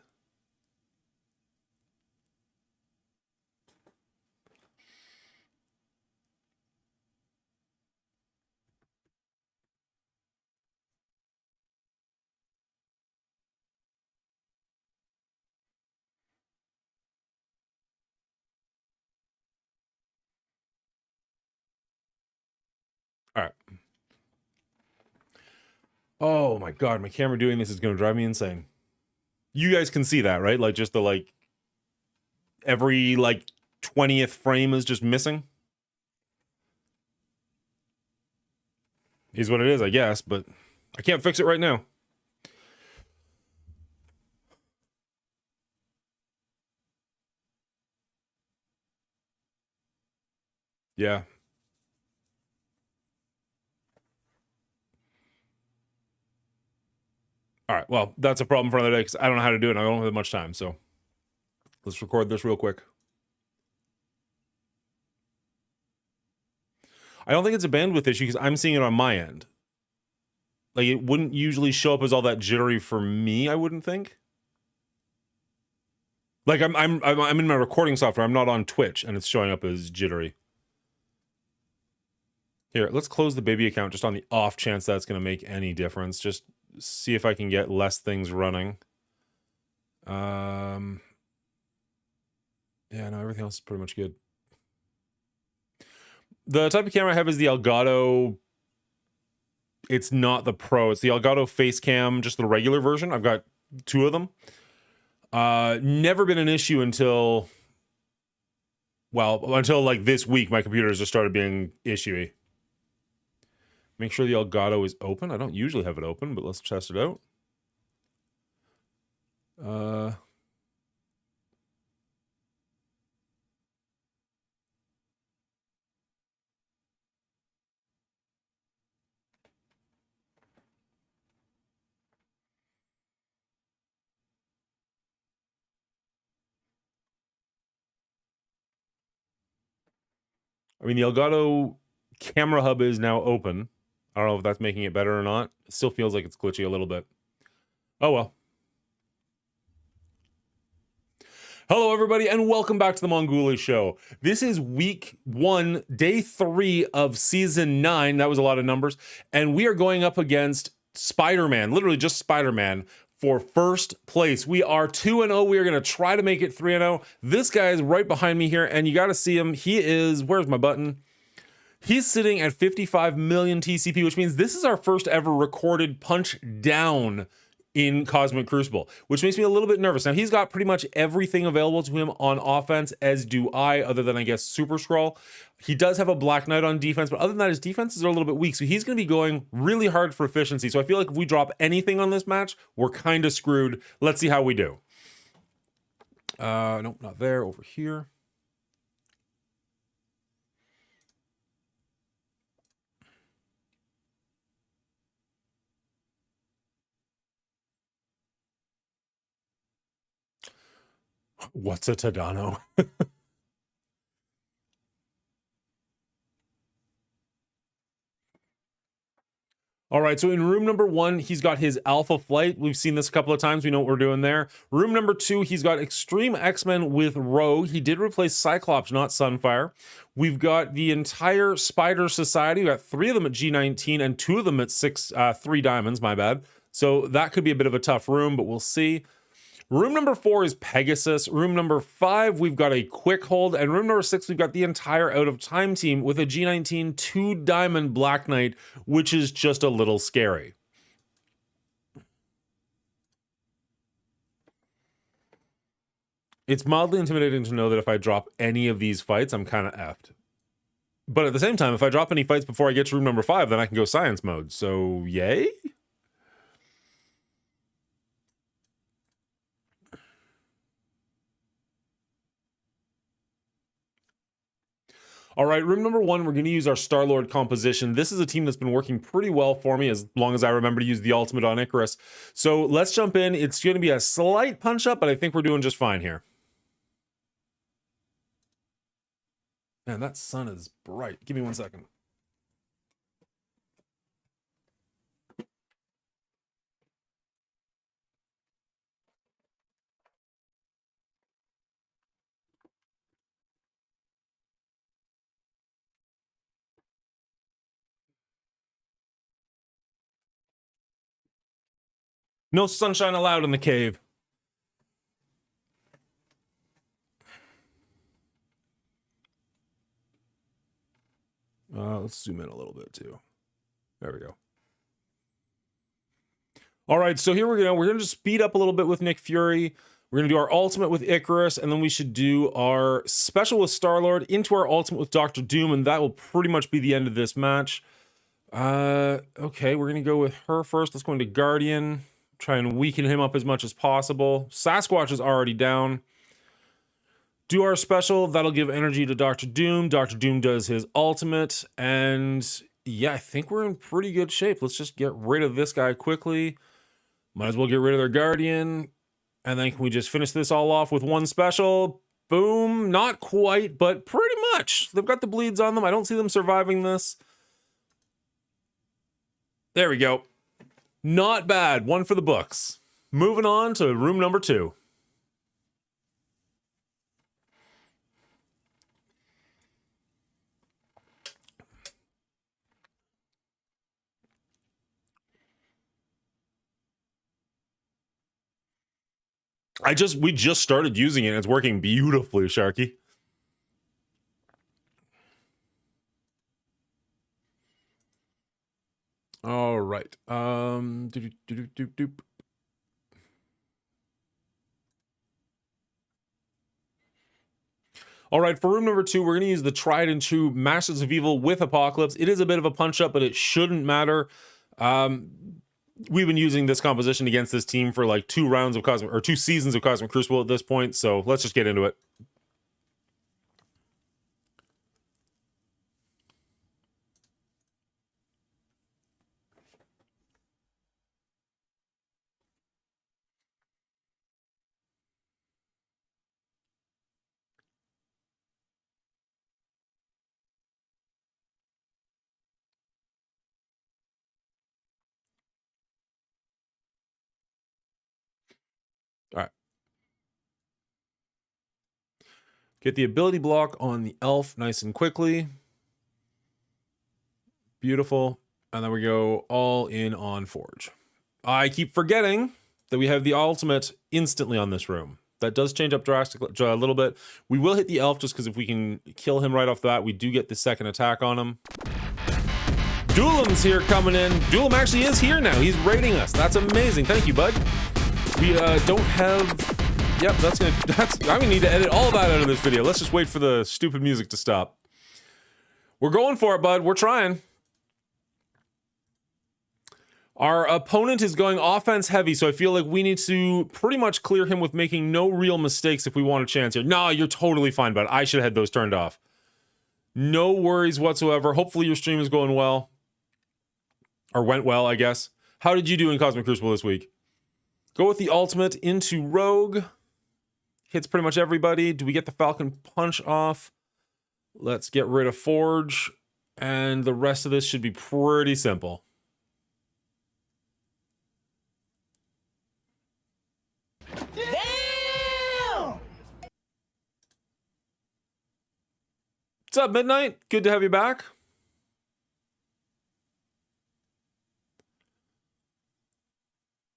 All right. Oh my god, my camera doing this is going to drive me insane. You guys can see that, right? Like just the every 20th frame is just missing. Is what it is, I guess, but I can't fix it right now. Yeah. All right, well, that's a problem for another day because I don't know how to do it and I don't have much time, so let's record this real quick. I don't think it's a bandwidth issue because I'm seeing it on my end. Like, it wouldn't usually show up as all that jittery for me, I wouldn't think. Like, I'm in my recording software. I'm not on Twitch, and it's showing up as jittery. Here, let's close the baby account just on the off chance that's going to make any difference. Just see if I can get less things running. Yeah, no, everything else is pretty much good. The type of camera I have is the Elgato. It's not the Pro. It's the Elgato Facecam, just the regular version. I've got 2 of them. Never been an issue until this week. My computer has just started being issuey. Make sure the Elgato is open. I don't usually have it open, but let's test it out. I mean, the Elgato camera hub is now open. I don't know if that's making it better or not. It still feels like it's glitchy a little bit. Oh well. Hello, everybody, and welcome back to the Mongoolie Show. This is week 1, day 3 of season 9. That was a lot of numbers. And we are going up against Spider-Man, literally just Spider-Man, for first place. We are 2-0. We are going to try to make it 3-0. This guy is right behind me here, and you got to see him. He is, where's my button? He's sitting at 55 million TCP, which means this is our first ever recorded punch down in Cosmic Crucible, which makes me a little bit nervous. Now, he's got pretty much everything available to him on offense, as do I, other than, I guess, Super Scroll. He does have a Black Knight on defense, but other than that, his defenses are a little bit weak, so he's going to be going really hard for efficiency. So I feel like if we drop anything on this match, we're kind of screwed. Let's see how we do. Nope, not there. Over here. What's a Tadano? All right, so in room number 1, he's got his Alpha Flight. We've seen this a couple of times. We know what we're doing there. Room number 2, he's got Extreme X-Men with Rogue. He did replace Cyclops, not Sunfire. We've got the entire Spider Society. We got 3 of them at G19 and 2 of them at 3 diamonds, my bad. So that could be a bit of a tough room, but we'll see. Room number 4 is Pegasus. Room number 5, we've got a Quick Hold. And room number 6, we've got the entire Out of Time team with a G19 2-diamond Black Knight, which is just a little scary. It's mildly intimidating to know that if I drop any of these fights, I'm kind of effed. But at the same time, if I drop any fights before I get to room number 5, then I can go science mode. So, yay? All right, room number 1, we're going to use our Star-Lord composition. This is a team that's been working pretty well for me as long as I remember to use the ultimate on Icarus. So let's jump in. It's going to be a slight punch-up, but I think we're doing just fine here. Man, that sun is bright. Give me 1 second. No sunshine allowed in the cave. Let's zoom in a little bit too. There we go. All right, so here we're gonna just speed up a little bit with Nick Fury. We're gonna do our ultimate with Icarus, and then we should do our special with Star-Lord into our ultimate with Dr. Doom, and that will pretty much be the end of this match. Okay, we're gonna go with her first. Let's go into Guardian. Try and weaken him up as much as possible. Sasquatch is already down. Do our special. That'll give energy to Dr. Doom. Dr. Doom does his ultimate. And yeah, I think we're in pretty good shape. Let's just get rid of this guy quickly. Might as well get rid of their Guardian. And then can we just finish this all off with one special? Boom. Not quite, but pretty much. They've got the bleeds on them. I don't see them surviving this. There we go. Not bad. One for the books. Moving on to room number 2. We just started using it and it's working beautifully, Sharky. All right. All right, for room number 2, we're going to use the tried and true Masters of Evil with Apocalypse. It is a bit of a punch-up, but it shouldn't matter. We've been using this composition against this team for like 2 rounds of Cosmic, or 2 seasons of Cosmic Crucible at this point, so let's just get into it. All right. Get the ability block on the elf nice and quickly. Beautiful. And then we go all in on Forge. I keep forgetting that we have the ultimate instantly on this room. That does change up drastically a little bit. We will hit the elf just because if we can kill him right off the bat, we do get the second attack on him. Duelim's here coming in. Duelim actually is here now. He's raiding us. That's amazing. Thank you, bud. We don't have... Yep, I'm gonna need to edit all that out of this video. Let's just wait for the stupid music to stop. We're going for it, bud. We're trying. Our opponent is going offense heavy, so I feel like we need to pretty much clear him with making no real mistakes if we want a chance here. No, you're totally fine, bud. I should have had those turned off. No worries whatsoever. Hopefully your stream is going well. Or went well, I guess. How did you do in Cosmic Crucible this week? Go with the ultimate into Rogue. Hits pretty much everybody. Do we get the Falcon Punch off? Let's get rid of Forge. And the rest of this should be pretty simple. Damn! What's up, Midnight? Good to have you back.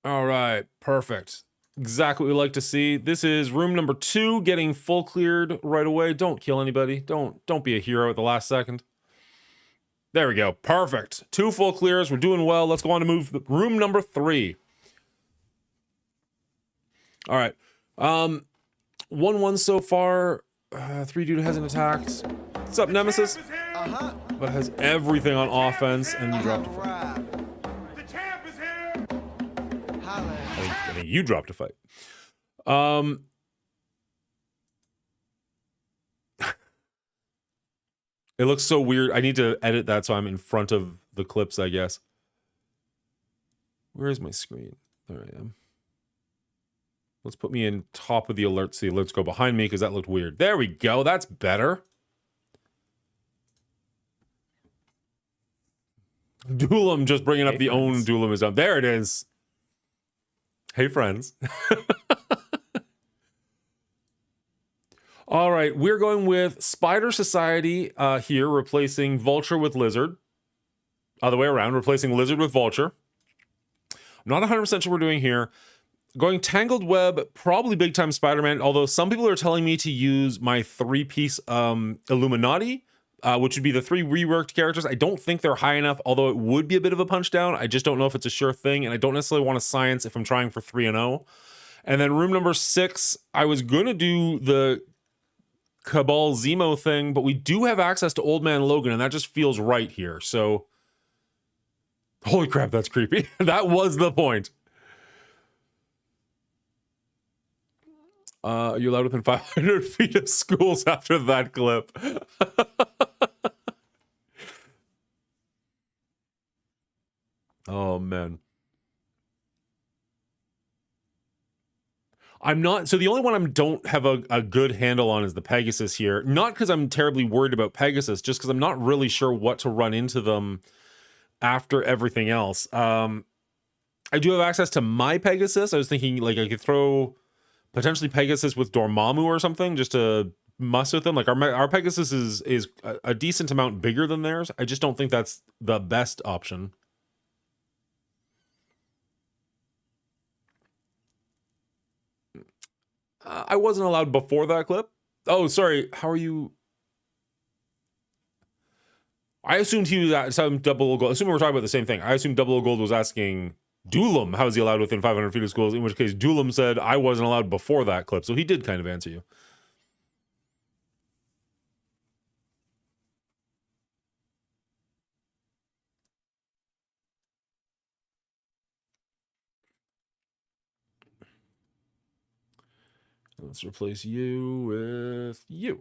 All right, perfect. Exactly what we like to see. This is room number 2, getting full cleared right away. Don't kill anybody. Don't be a hero at the last second. There we go. Perfect. 2 full clears. We're doing well. Let's go on to move room number 3. All right. 1-1 so far. 3 dude hasn't attacked. What's up, Nemesis? But has everything on offense and you dropped a fight. I think you dropped a fight. It looks so weird. I need to edit that so I'm in front of the clips, I guess. Where is my screen? There I am. Let's put me in top of the alerts so the alerts go behind me because that looked weird. There we go. That's better. Duelam just bringing up the own Duelam is up. There it is. Hey, friends. All right, we're going with Spider Society here, replacing Vulture with Lizard. Other way around, replacing Lizard with Vulture. I'm not 100% sure what we're doing here. Going Tangled Web, probably Big Time Spider-Man, although some people are telling me to use my 3-piece Illuminati, which would be the 3 reworked characters. I don't think they're high enough, although it would be a bit of a punch down. I just don't know if it's a sure thing, and I don't necessarily want a science if I'm trying for 3-0. And then room number 6, I was going to do the Cabal Zemo thing, but we do have access to Old Man Logan, and that just feels right here. So, holy crap, that's creepy. That was the point. Are you allowed within 500 feet of schools after that clip? Oh, man. I'm not, so the only one I don't have a good handle on is the Pegasus here. Not because I'm terribly worried about Pegasus, just because I'm not really sure what to run into them after everything else. I do have access to my Pegasus. I was thinking like I could throw potentially Pegasus with Dormammu or something just to mess with them. Like our Pegasus is a decent amount bigger than theirs. I just don't think that's the best option. I wasn't allowed before that clip. Oh, sorry. How are you? I assumed he was at some Double Gold. Assuming we're talking about the same thing. I assumed Double Gold was asking Duelam, how is he allowed within 500 feet of schools? In which case, Duelam said, I wasn't allowed before that clip. So he did kind of answer you. Let's replace you with you.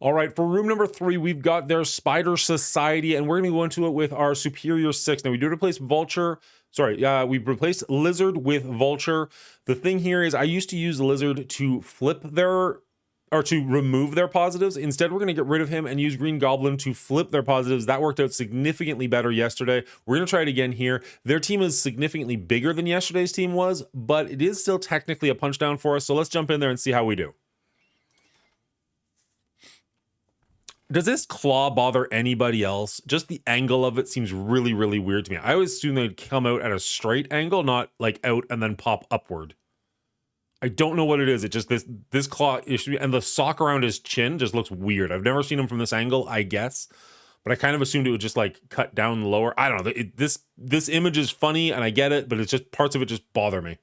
All right, for room number 3, we've got their Spider Society, and we're going to go into it with our Superior 6. Now, we do replace Vulture. Sorry, we replaced Lizard with Vulture. The thing here is I used to use Lizard to flip their, or to remove their positives. Instead, we're going to get rid of him and use Green Goblin to flip their positives. That worked out significantly better yesterday. We're going to try it again here. Their team is significantly bigger than yesterday's team was, but it is still technically a punch down for us. So let's jump in there and see how we do. Does this claw bother anybody else? Just the angle of it seems really, really weird to me. I always assume they'd come out at a straight angle, not like out and then pop upward. I don't know what it is. It just, this claw issue, and the sock around his chin just looks weird. I've never seen him from this angle, I guess. But I kind of assumed it would just like cut down lower. I don't know. This image is funny and I get it, but it's just parts of it just bother me.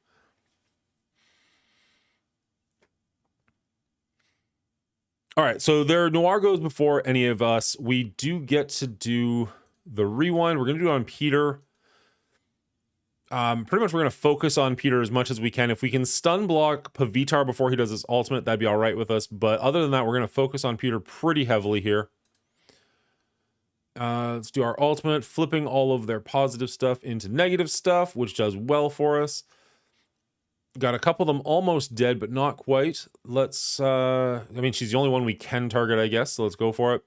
All right, so their Noir goes before any of us. We do get to do the rewind. We're going to do it on Peter. Pretty much we're going to focus on Peter as much as we can. If we can stun block Pavitar before he does his ultimate, that'd be all right with us. But other than that, we're going to focus on Peter pretty heavily here. Let's do our ultimate, flipping all of their positive stuff into negative stuff, which does well for us. Got a couple of them almost dead, but not quite. Let's, I mean, she's the only one we can target, I guess, so let's go for it.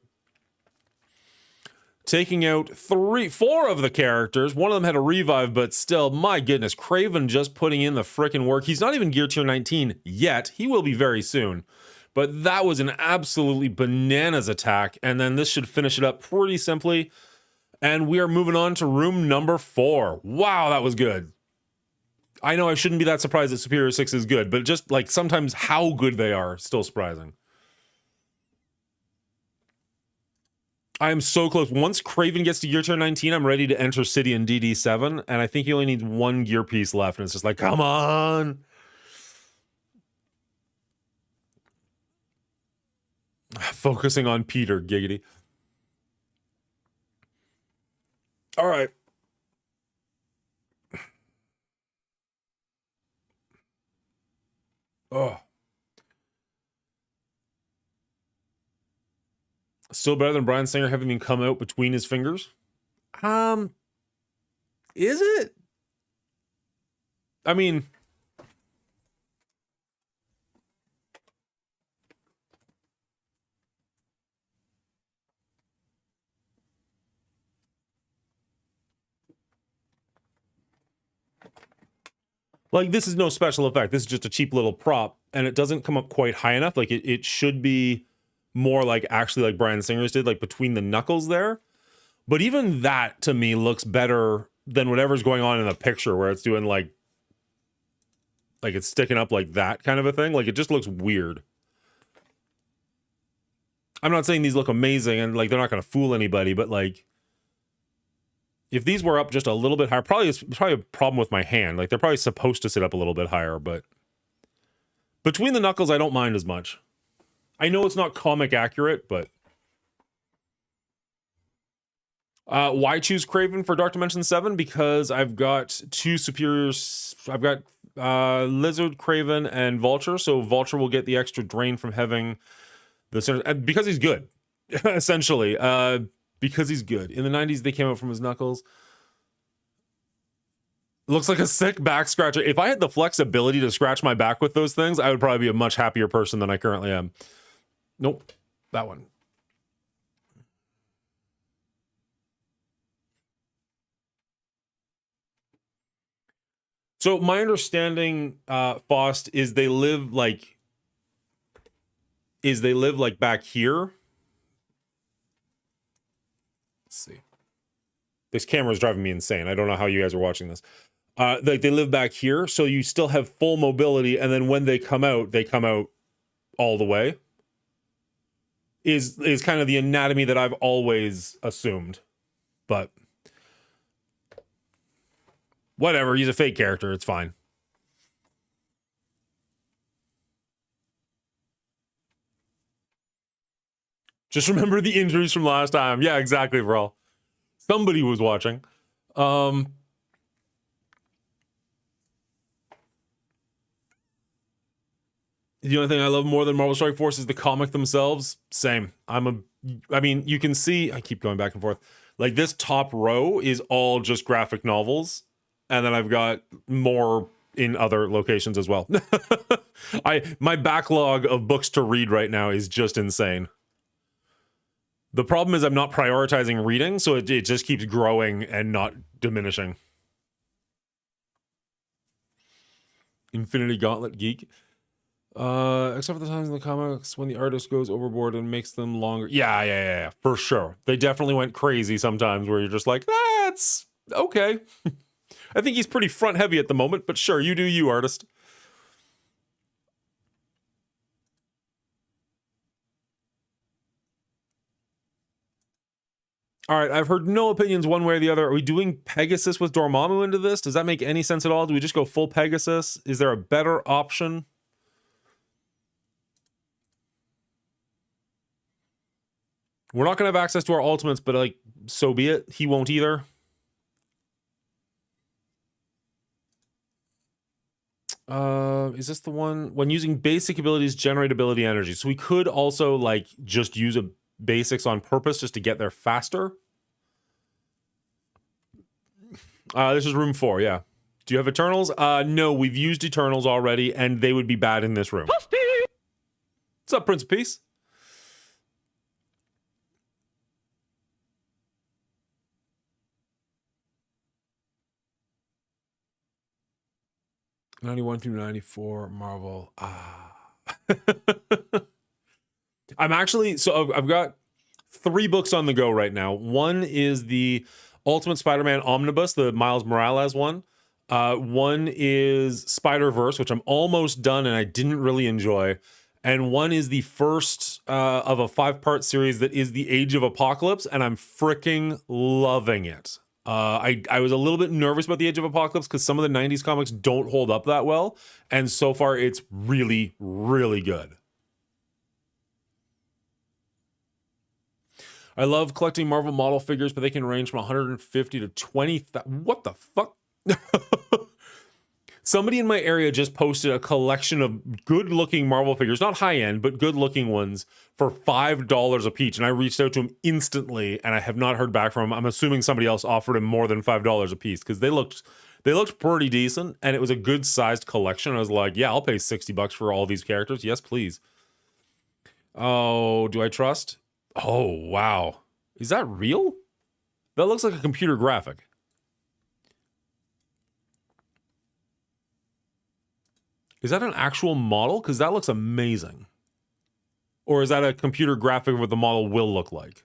Taking out 4 of the characters. One of them had a revive, but still, my goodness, Craven just putting in the frickin' work. He's not even gear tier 19 yet. He will be very soon. But that was an absolutely bananas attack, and then this should finish it up pretty simply. And we are moving on to room number 4. Wow, that was good. I know I shouldn't be that surprised that Superior 6 is good, but just like sometimes how good they are still surprising. I am so close. Once Craven gets to gear turn 19, I'm ready to enter City in DD7, and I think he only needs one gear piece left, and it's just like, come on. Focusing on Peter, giggity. All right. Oh. Still better than Bryan Singer having come out between his fingers? Is it? I mean, like, this is no special effect. This is just a cheap little prop, and it doesn't come up quite high enough. Like, it should be more like actually like Bryan Singer's did, like between the knuckles there. But even that, to me, looks better than whatever's going on in the picture where it's doing like it's sticking up like that kind of a thing. Like, it just looks weird. I'm not saying these look amazing and like they're not going to fool anybody, but like if these were up just a little bit higher, it's probably a problem with my hand. Like, they're probably supposed to sit up a little bit higher, but between the knuckles, I don't mind as much. I know it's not comic accurate, but why choose Craven for Dark Dimension 7? Because I've got two superiors. I've got Lizard, Craven, and Vulture. So Vulture will get the extra drain from having the center, because he's good, essentially. Because he's good. In the 90s, they came out from his knuckles. Looks like a sick back scratcher. If I had the flexibility to scratch my back with those things, I would probably be a much happier person than I currently am. Nope. That one. So my understanding, Faust, is they live like back here. Let's see. This camera is driving me insane. I don't know how you guys are watching this. Like, they live back here, so you still have full mobility, and then when they come out all the way. Is kind of the anatomy that I've always assumed. But whatever, he's a fake character, it's fine. Just remember the injuries from last time. Yeah, exactly, bro. Somebody was watching. The only thing I love more than Marvel Strike Force is the comic themselves. Same. I mean, you can see, I keep going back and forth. Like, this top row is all just graphic novels. And then I've got more in other locations as well. My backlog of books to read right now is just insane. The problem is I'm not prioritizing reading, so it just keeps growing and not diminishing. Infinity Gauntlet geek. Except for the times in the comics when the artist goes overboard and makes them longer. Yeah, for sure. They definitely went crazy sometimes where you're just like, that's okay. I think he's pretty front heavy at the moment, but sure, you do you, artist. All right, I've heard no opinions one way or the other. Are we doing Pegasus with Dormammu into this? Does that make any sense at all? Do we just go full Pegasus? Is there a better option? We're not going to have access to our ultimates, but like, so be it. He won't either. Is this the one? When using basic abilities, generate ability energy. So we could also like just use a basics on purpose just to get there faster. This is room 4, yeah. Do you have Eternals? No, we've used Eternals already, and they would be bad in this room. What's up, Prince of Peace? '91 through '94 Marvel. I'm actually, so I've got 3 books on the go right now. One is the Ultimate Spider-Man Omnibus, the Miles Morales one. One is Spider-Verse, which I'm almost done and I didn't really enjoy. And one is the first of a 5-part series that is the Age of Apocalypse, and I'm freaking loving it. I was a little bit nervous about the Age of Apocalypse because some of the 90s comics don't hold up that well, and so far it's really, really good. I love collecting Marvel model figures, but they can range from 150 to 20,000. What the fuck? Somebody in my area just posted a collection of good-looking Marvel figures, not high-end, but good-looking ones, for $5 a piece. And I reached out to him instantly, and I have not heard back from him. I'm assuming somebody else offered him more than $5 a piece because they looked pretty decent, and it was a good-sized collection. I was like, yeah, I'll pay $60 for all these characters. Yes, please. Oh, do I trust? Oh, wow. Is that real? That looks like a computer graphic. Is that an actual model? Because that looks amazing. Or is that a computer graphic of what the model will look like?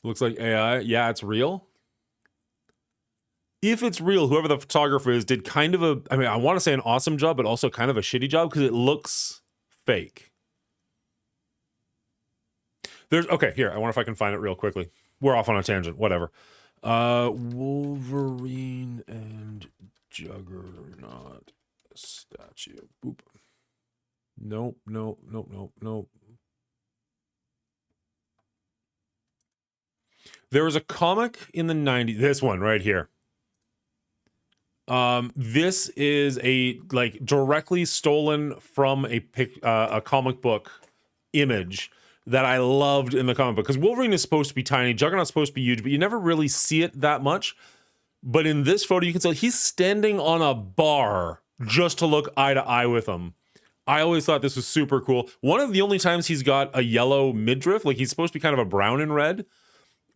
Looks like AI. Yeah, it's real. If it's real, whoever the photographer is did kind of a, I mean, I want to say an awesome job, but also kind of a shitty job because it looks fake. Okay, here, I wonder if I can find it real quickly. We're off on a tangent, whatever. Wolverine and Juggernaut statue. Boop. Nope. There was a comic in the 90s, this one right here. This is a directly stolen from a comic book image that I loved in the comic book, because Wolverine is supposed to be tiny, Juggernaut's supposed to be huge, but you never really see it that much. But in this photo, you can tell he's standing on a bar just to look eye to eye with him. I always thought this was super cool. One of the only times he's got a yellow midriff, like he's supposed to be kind of a brown and red.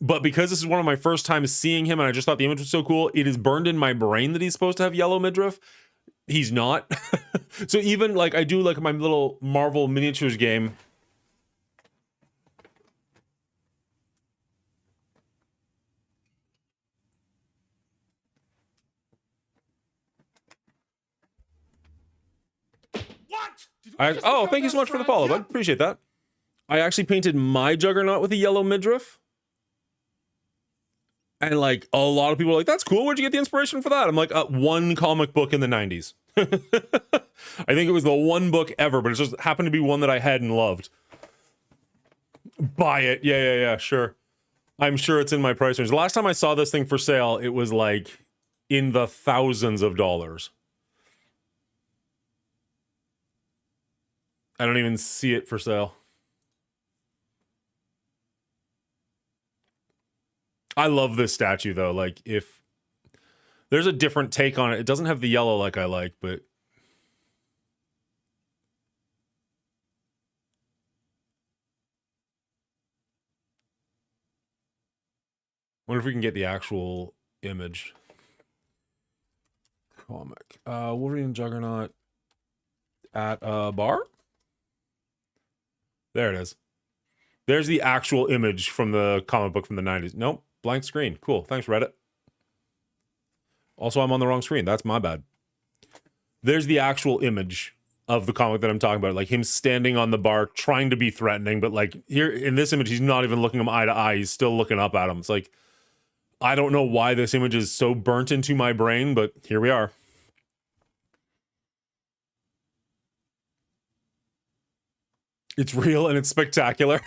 But because this is one of my first times seeing him and I just thought the image was so cool, it is burned in my brain that he's supposed to have yellow midriff. He's not. So even like I do like my little Marvel miniatures game. Oh, thank you so much for the follow, bud. Appreciate that. I actually painted my Juggernaut with a yellow midriff. And like a lot of people are like, that's cool. Where'd you get the inspiration for that? I'm like, one comic book in the 90s. I think it was the one book ever, but it just happened to be one that I had and loved. Buy it. Yeah, sure. I'm sure it's in my price range. The last time I saw this thing for sale, it was like in the thousands of dollars. I don't even see it for sale. I love this statue though. Like if there's a different take on it, it doesn't have the yellow like I like, but wonder if we can get the actual image. Comic. Wolverine and Juggernaut at a bar? There it is. There's the actual image from the comic book from the 90s. Nope. Blank screen. Cool. Thanks, Reddit. Also, I'm on the wrong screen. That's my bad. There's the actual image of the comic that I'm talking about. Like him standing on the bar trying to be threatening, but like here in this image, he's not even looking him eye to eye. He's still looking up at him. It's like, I don't know why this image is so burnt into my brain, but here we are. It's real and it's spectacular.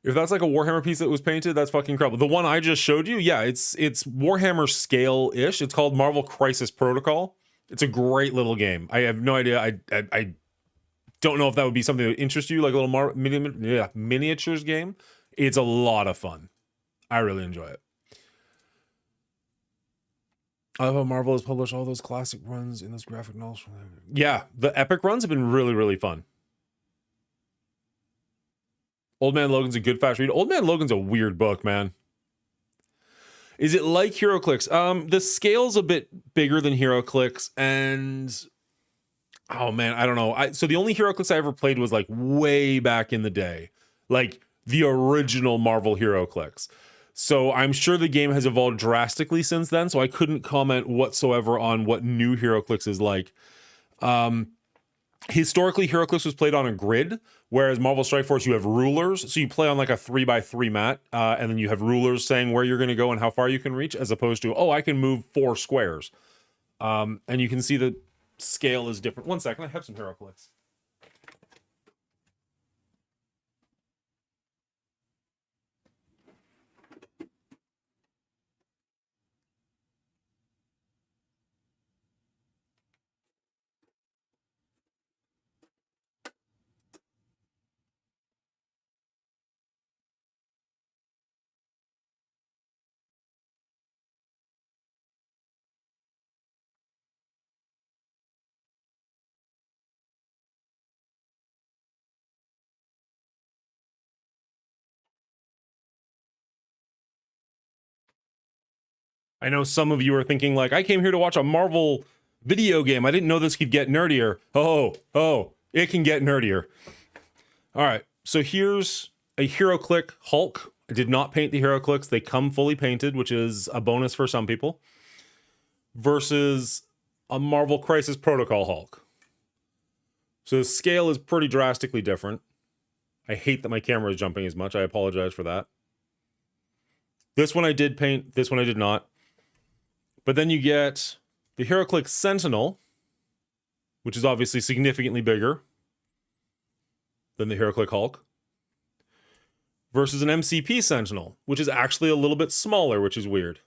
If that's like a Warhammer piece that was painted, that's fucking incredible. The one I just showed you, yeah, it's Warhammer scale-ish. It's called Marvel Crisis Protocol. It's a great little game. I have no idea. I don't know if that would be something that would interest you, like a little miniatures game. It's a lot of fun. I really enjoy it. I love how Marvel has published all those classic runs in this graphic novel. Yeah, the epic runs have been really, really fun. Old Man Logan's a good fast read. Old Man Logan's a weird book, man. Is it like HeroClix? The scale's a bit bigger than HeroClix, and oh man, I don't know. So the only HeroClix I ever played was like way back in the day, like the original Marvel HeroClix. So I'm sure the game has evolved drastically since then. So I couldn't comment whatsoever on what new HeroClix is like. Historically, HeroClix was played on a grid, whereas Marvel Strike Force, you have rulers. So you play on like a 3x3 mat, and then you have rulers saying where you're going to go and how far you can reach, as opposed to, oh, I can move 4 squares. And you can see the scale is different. One second, I have some HeroClix. I know some of you are thinking like, I came here to watch a Marvel video game. I didn't know this could get nerdier. Oh, it can get nerdier. All right, so here's a HeroClix Hulk. I did not paint the HeroClix. They come fully painted, which is a bonus for some people. Versus a Marvel Crisis Protocol Hulk. So the scale is pretty drastically different. I hate that my camera is jumping as much. I apologize for that. This one I did paint, this one I did not. But then you get the HeroClix Sentinel, which is obviously significantly bigger than the HeroClix Hulk, versus an MCP Sentinel, which is actually a little bit smaller, which is weird.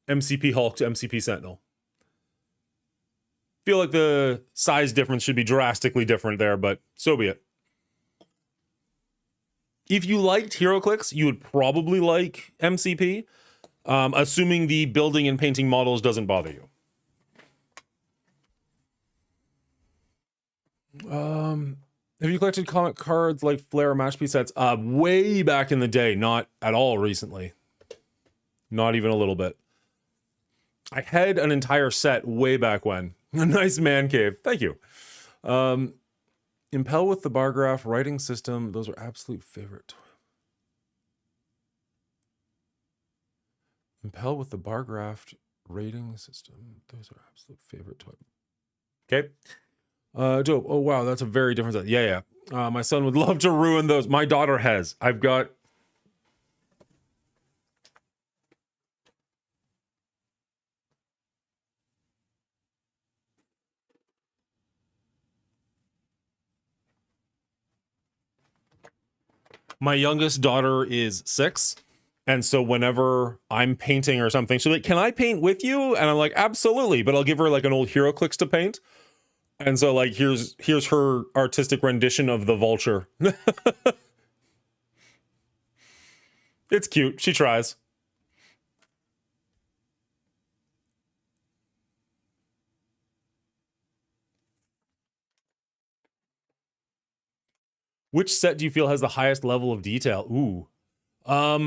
MCP Hulk to MCP Sentinel. Feel like the size difference should be drastically different there, but so be it. If you liked HeroClix, you would probably like MCP, assuming the building and painting models doesn't bother you. Have you collected comic cards like Flare or Match Piece sets? Way back in the day, not at all recently. Not even a little bit. I had an entire set way back when. A nice man cave. Thank you. Impel with the bar graph writing system. Those are absolute favorite. Impel with the bar graph rating system. Those are absolute favorite toy. Okay. Dope. Oh, wow. That's a very different set. Yeah. My son would love to ruin those. My daughter has. I've got... My youngest daughter is 6. And so whenever I'm painting or something, she's like, can I paint with you? And I'm like, absolutely. But I'll give her like an old HeroClix to paint. And so like, here's her artistic rendition of the vulture. It's cute. She tries. Which set do you feel has the highest level of detail? Ooh. I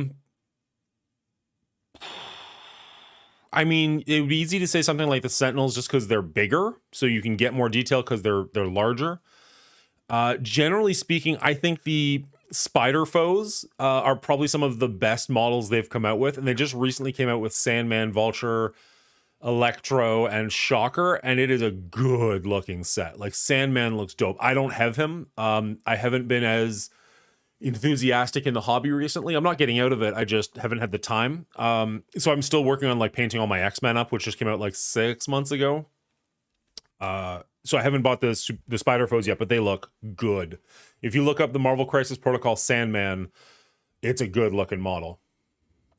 mean, it would be easy to say something like the Sentinels just because they're bigger, so you can get more detail because they're larger. Generally speaking, I think the Spider Foes are probably some of the best models they've come out with, and they just recently came out with Sandman, Vulture, Electro, and Shocker, and it is a good looking set. Like, Sandman looks dope. I don't have him. I haven't been as enthusiastic in the hobby recently. I'm not getting out of it. I just haven't had the time. So I'm still working on like painting all my X-Men up, which just came out like 6 months ago. So I haven't bought the Spider Foes yet, but they look good. If you look up the Marvel Crisis Protocol Sandman, it's a good looking model.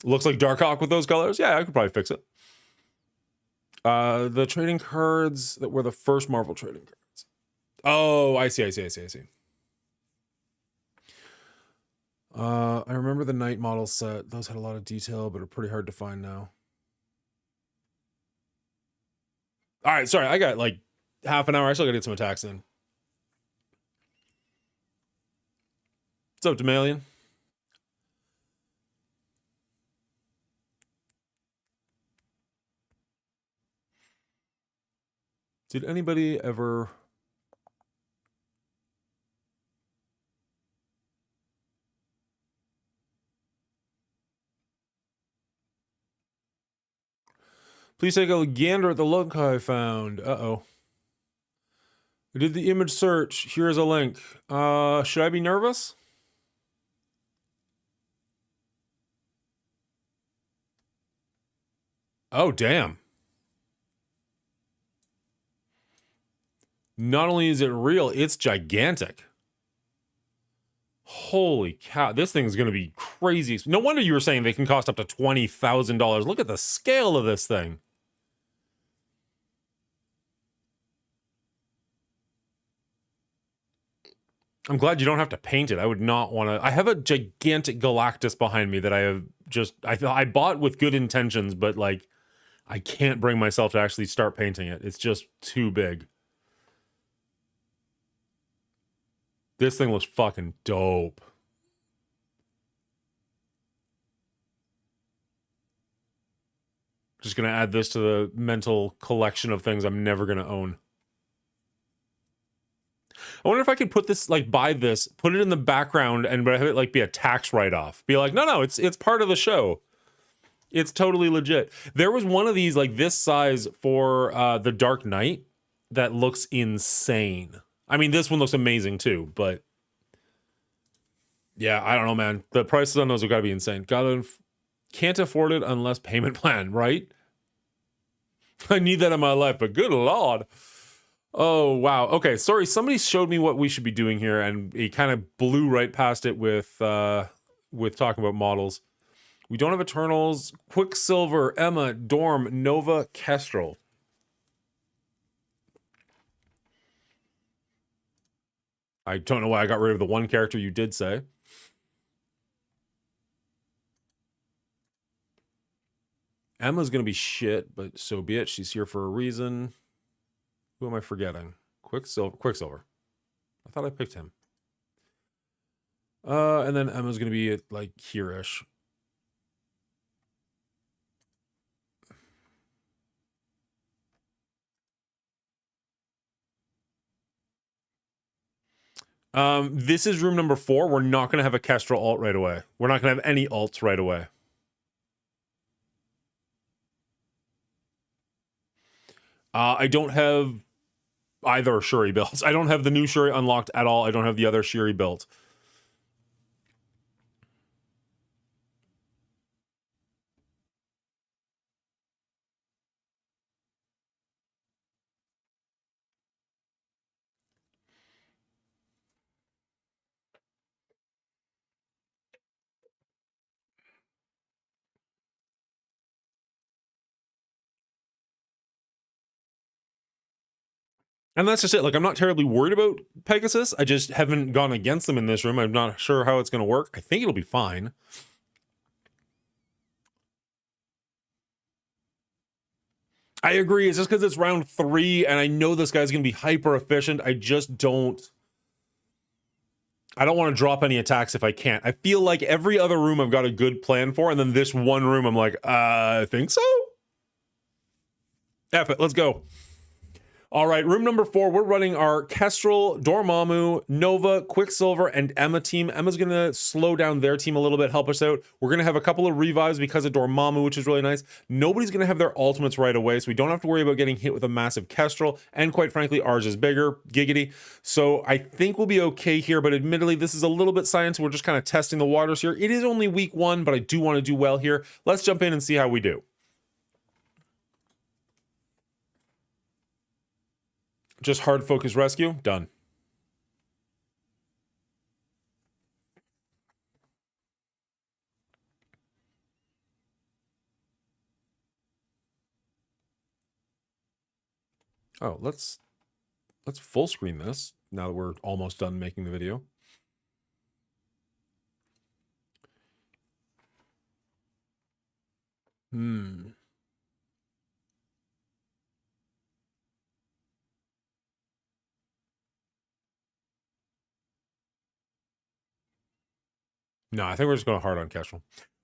Looks like Darkhawk with those colors. Yeah, I could probably fix it. The trading cards that were the first Marvel trading cards. Oh, I see. I remember the Knight model set. Those had a lot of detail, but are pretty hard to find now. All right, sorry. I got like half an hour. I still got to get some attacks in. What's up, Damalian? Did anybody ever... Please take a gander at the link I found. Uh-oh. I did the image search. Here's a link. Should I be nervous? Oh, damn. Not only is it real, it's gigantic. Holy cow. This thing is going to be crazy. No wonder you were saying they can cost up to $20,000. Look at the scale of this thing. I'm glad you don't have to paint it. I would not want to. I have a gigantic Galactus behind me that I have just... I bought with good intentions, but like, I can't bring myself to actually start painting it. It's just too big. This thing looks fucking dope. Just gonna add this to the mental collection of things I'm never gonna own. I wonder if I could put this, like, buy this, put it in the background, and have it like be a tax write-off. Be like, no, it's part of the show. It's totally legit. There was one of these like this size for the Dark Knight that looks insane. I mean, this one looks amazing too, but yeah, I don't know, man. The prices on those have got to be insane. Can't afford it unless payment plan, right? I need that in my life, but good lord. Oh, wow. Okay, sorry. Somebody showed me what we should be doing here, and he kind of blew right past it with talking about models. We don't have Eternals, Quicksilver, Emma, Dorm, Nova, Kestrel. I don't know why I got rid of the one character you did say. Emma's gonna be shit, but so be it. She's here for a reason. Who am I forgetting? Quicksilver. I thought I picked him. And then Emma's gonna be at, like, here-ish. This is room number 4. We're not gonna have a Kestrel alt right away. We're not gonna have any alts right away. I don't have either Shuri builds. I don't have the new Shuri unlocked at all. I don't have the other Shuri built. And that's just it. Like, I'm not terribly worried about Pegasus. I just haven't gone against them in this room. I'm not sure how it's going to work. I think it'll be fine. I agree. It's just because it's round 3, and I know this guy's going to be hyper efficient. I just don't... I don't want to drop any attacks if I can't. I feel like every other room I've got a good plan for, and then this one room I'm like, I think so? F it, let's go. All right, room number 4, we're running our Kestrel, Dormammu, Nova, Quicksilver, and Emma team. Emma's going to slow down their team a little bit, help us out. We're going to have a couple of revives because of Dormammu, which is really nice. Nobody's going to have their ultimates right away, so we don't have to worry about getting hit with a massive Kestrel. And quite frankly, ours is bigger, giggity. So I think we'll be okay here, but admittedly, this is a little bit science. We're just kind of testing the waters here. It is only week 1, but I do want to do well here. Let's jump in and see how we do. Just hard focus rescue. Done. Oh, let's full screen this now that we're almost done making the video. No, I think we're just going hard on Kestrel.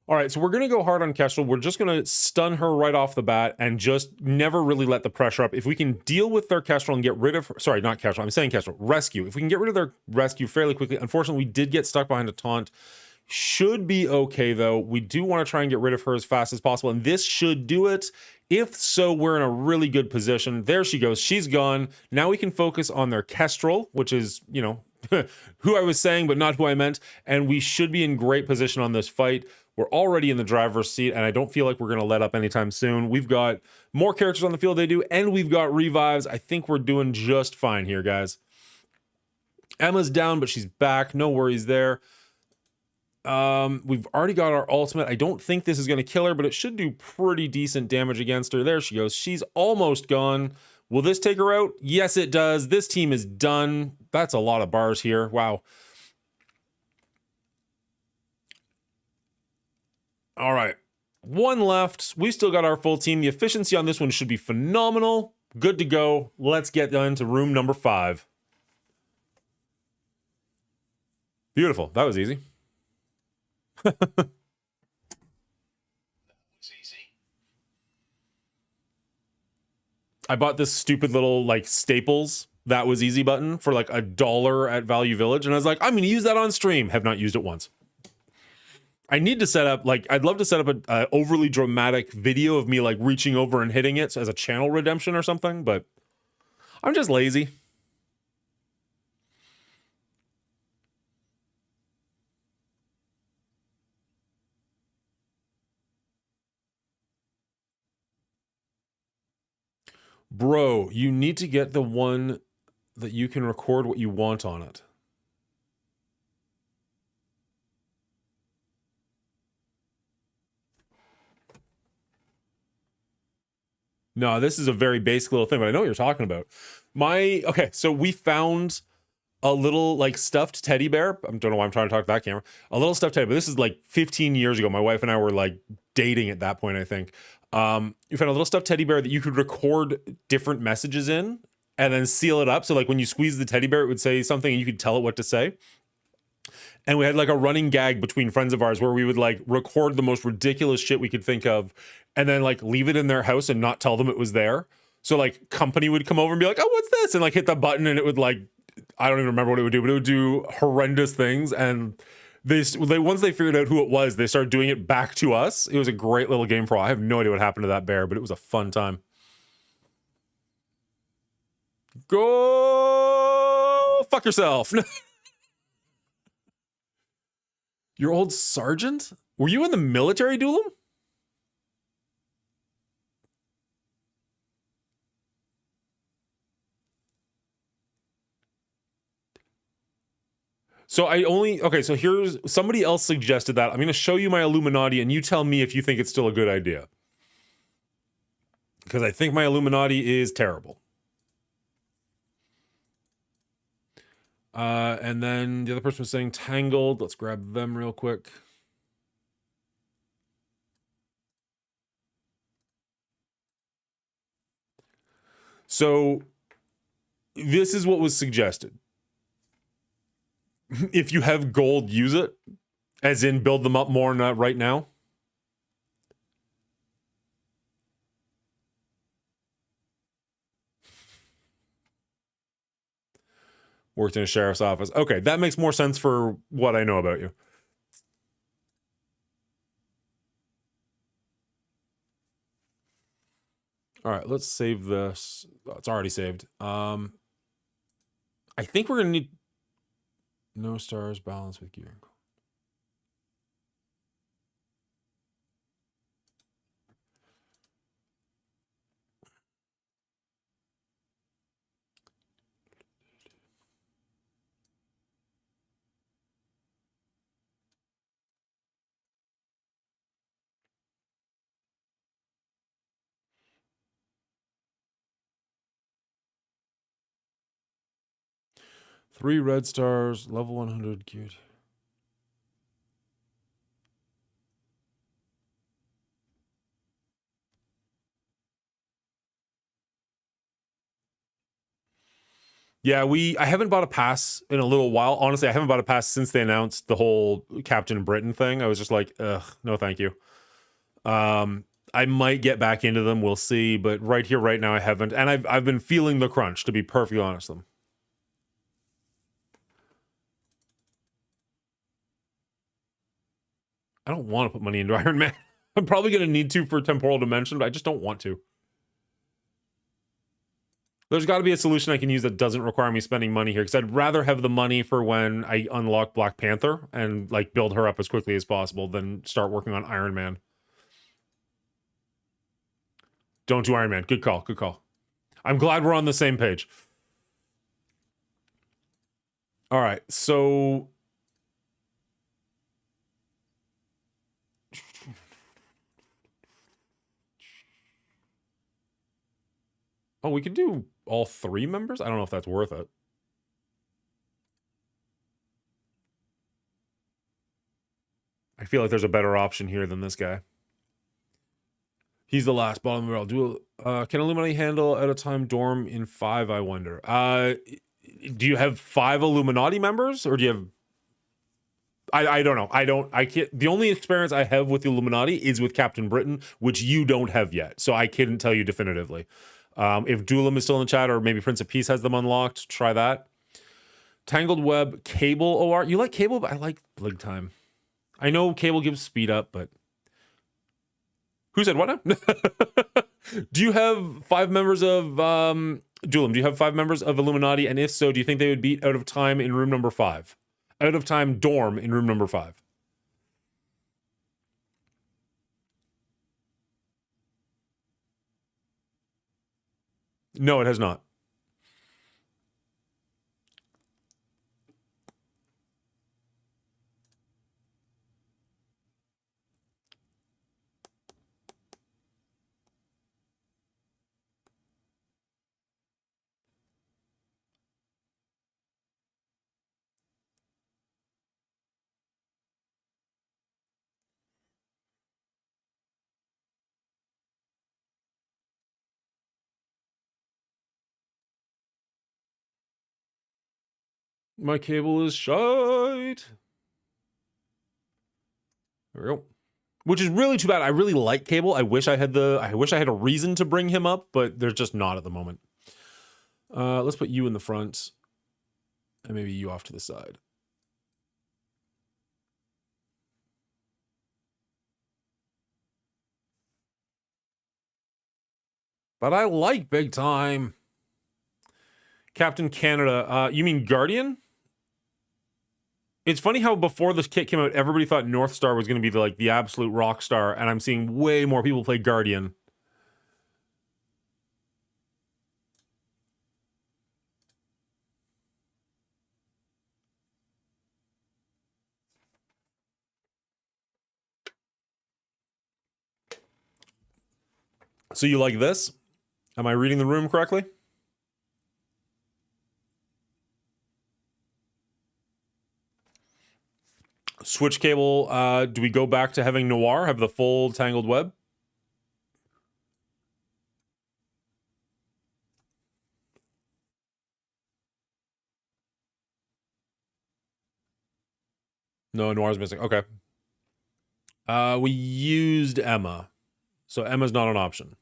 All right, so we're going to go hard on Kestrel. We're just going to stun her right off the bat and just never really let the pressure up. If we can deal with their Kestrel and get rid of her, sorry, not Kestrel, I'm saying Kestrel, rescue. If we can get rid of their rescue fairly quickly, unfortunately, we did get stuck behind a taunt. Should be okay, though. We do want to try and get rid of her as fast as possible, and this should do it. If so, we're in a really good position. There she goes. She's gone. Now we can focus on their Kestrel, which is, you know, who I was saying, but not who I meant. And we should be in great position on this fight. We're already in the driver's seat, and I don't feel like we're going to let up anytime soon. We've got more characters on the field they do, and we've got revives. I think we're doing just fine here, guys. Emma's down, but she's back. No worries there. We've already got our ultimate. I don't think this is going to kill her, but it should do pretty decent damage against her. There she goes. She's almost gone. Will this take her out? Yes, it does. This team is done. That's a lot of bars here. Wow. All right. One left. We've still got our full team. The efficiency on this one should be phenomenal. Good to go. Let's get into room number 5. Beautiful. That was easy. I bought this stupid little like Staples that was easy button for like $1 at Value Village, and I was like, I'm going to use that on stream. Have not used it once. I need to set up, like, I'd love to set up a overly dramatic video of me like reaching over and hitting it as a channel redemption or something, but I'm just lazy. Bro, you need to get the one that you can record what you want on it. No, this is a very basic little thing, but I know what you're talking about. Okay, so we found a little like stuffed teddy bear. I don't know why I'm trying to talk to that camera. A little stuffed teddy bear. This is like 15 years ago. My wife and I were like dating at that point, I think. You found a little stuffed teddy bear that you could record different messages in and then seal it up. So like when you squeeze the teddy bear, it would say something and you could tell it what to say. And we had like a running gag between friends of ours where we would like record the most ridiculous shit we could think of and then like leave it in their house and not tell them it was there. So like company would come over and be like, oh, what's this? And like hit the button and it would like, I don't even remember what it would do, but it would do horrendous things. And they once they figured out who it was, they started doing it back to us. It was a great little game for all. I have no idea what happened to that bear, but it was a fun time. Go fuck yourself. Your old sergeant? Were you in the military, Doolam? So so here's, somebody else suggested that. I'm going to show you my Illuminati and you tell me if you think it's still a good idea. Because I think my Illuminati is terrible. And then the other person was saying Tangled. Let's grab them real quick. So this is what was suggested. If you have gold, use it. As in build them up more right now. Worked in a sheriff's office. Okay, that makes more sense for what I know about you. All right, let's save this. Oh, it's already saved. I think we're gonna need no stars, balance with gear. Three red stars, level 100 geared. Yeah, I haven't bought a pass in a little while. Honestly, I haven't bought a pass since they announced the whole Captain Britain thing. I was just like, ugh, no, thank you. I might get back into them. We'll see. But right here, right now, I haven't. And I've been feeling the crunch, to be perfectly honest with them. I don't want to put money into Iron Man. I'm probably going to need to for Temporal Dimension, but I just don't want to. There's got to be a solution I can use that doesn't require me spending money here, because I'd rather have the money for when I unlock Black Panther and like build her up as quickly as possible than start working on Iron Man. Don't do Iron Man. Good call. Good call. I'm glad we're on the same page. All right, so oh, we could do all 3 members? I don't know if that's worth it. I feel like there's a better option here than this guy. He's the last bottom of the barrel. Can Illuminati handle at a time dorm in 5, I wonder? Do you have 5 Illuminati members, or do you have... I don't know. I can't... The only experience I have with the Illuminati is with Captain Britain, which you don't have yet, so I couldn't tell you definitively. If Duelim is still in the chat, or maybe Prince of Peace has them unlocked, try that. Tangled Web, Cable OR. You like Cable, but I like Lig Time. I know Cable gives speed up, but... Who said what now? Do you have 5 members of Duelim? Do you have 5 members of Illuminati? And if so, do you think they would beat Out of Time in room number 5? Out of Time dorm in room number 5. No, it has not. My cable is shite. There we go. Which is really too bad. I really like Cable. I wish I had a reason to bring him up, but there's just not at the moment. Let's put you in the front, and maybe you off to the side. But I like Big Time. Captain Canada. You mean Guardian? It's funny how before this kit came out, everybody thought North Star was going to be the absolute rock star, and I'm seeing way more people play Guardian. So you like this? Am I reading the room correctly? Switch Cable, do we go back to having Noir have the full Tangled Web? No, Noir's missing. Okay. We used Emma. So Emma's not an option.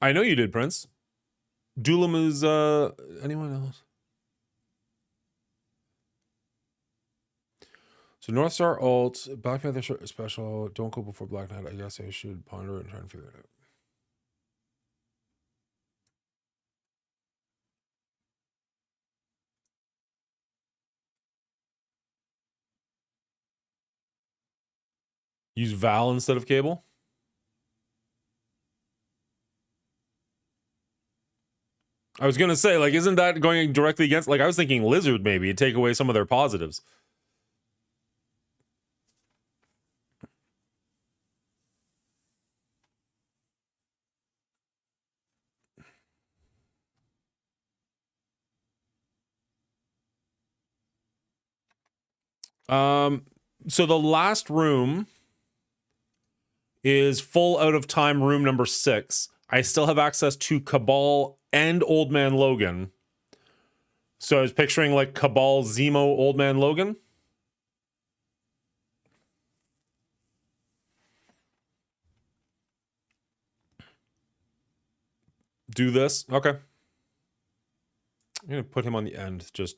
I know you did, Prince. Duelim is, anyone else? So North Star alt, Black Panther special, don't go before Black Knight. I guess I should ponder it and try and figure it out. Use Val instead of Cable? I was gonna say, like, isn't that going directly against, like, I was thinking Lizard maybe, and take away some of their positives. So the last room is full out of time room number 6. I still have access to Cabal and Old Man Logan. So I was picturing like Cabal, Zemo, Old Man Logan. Do this. Okay. I'm going to put him on the end just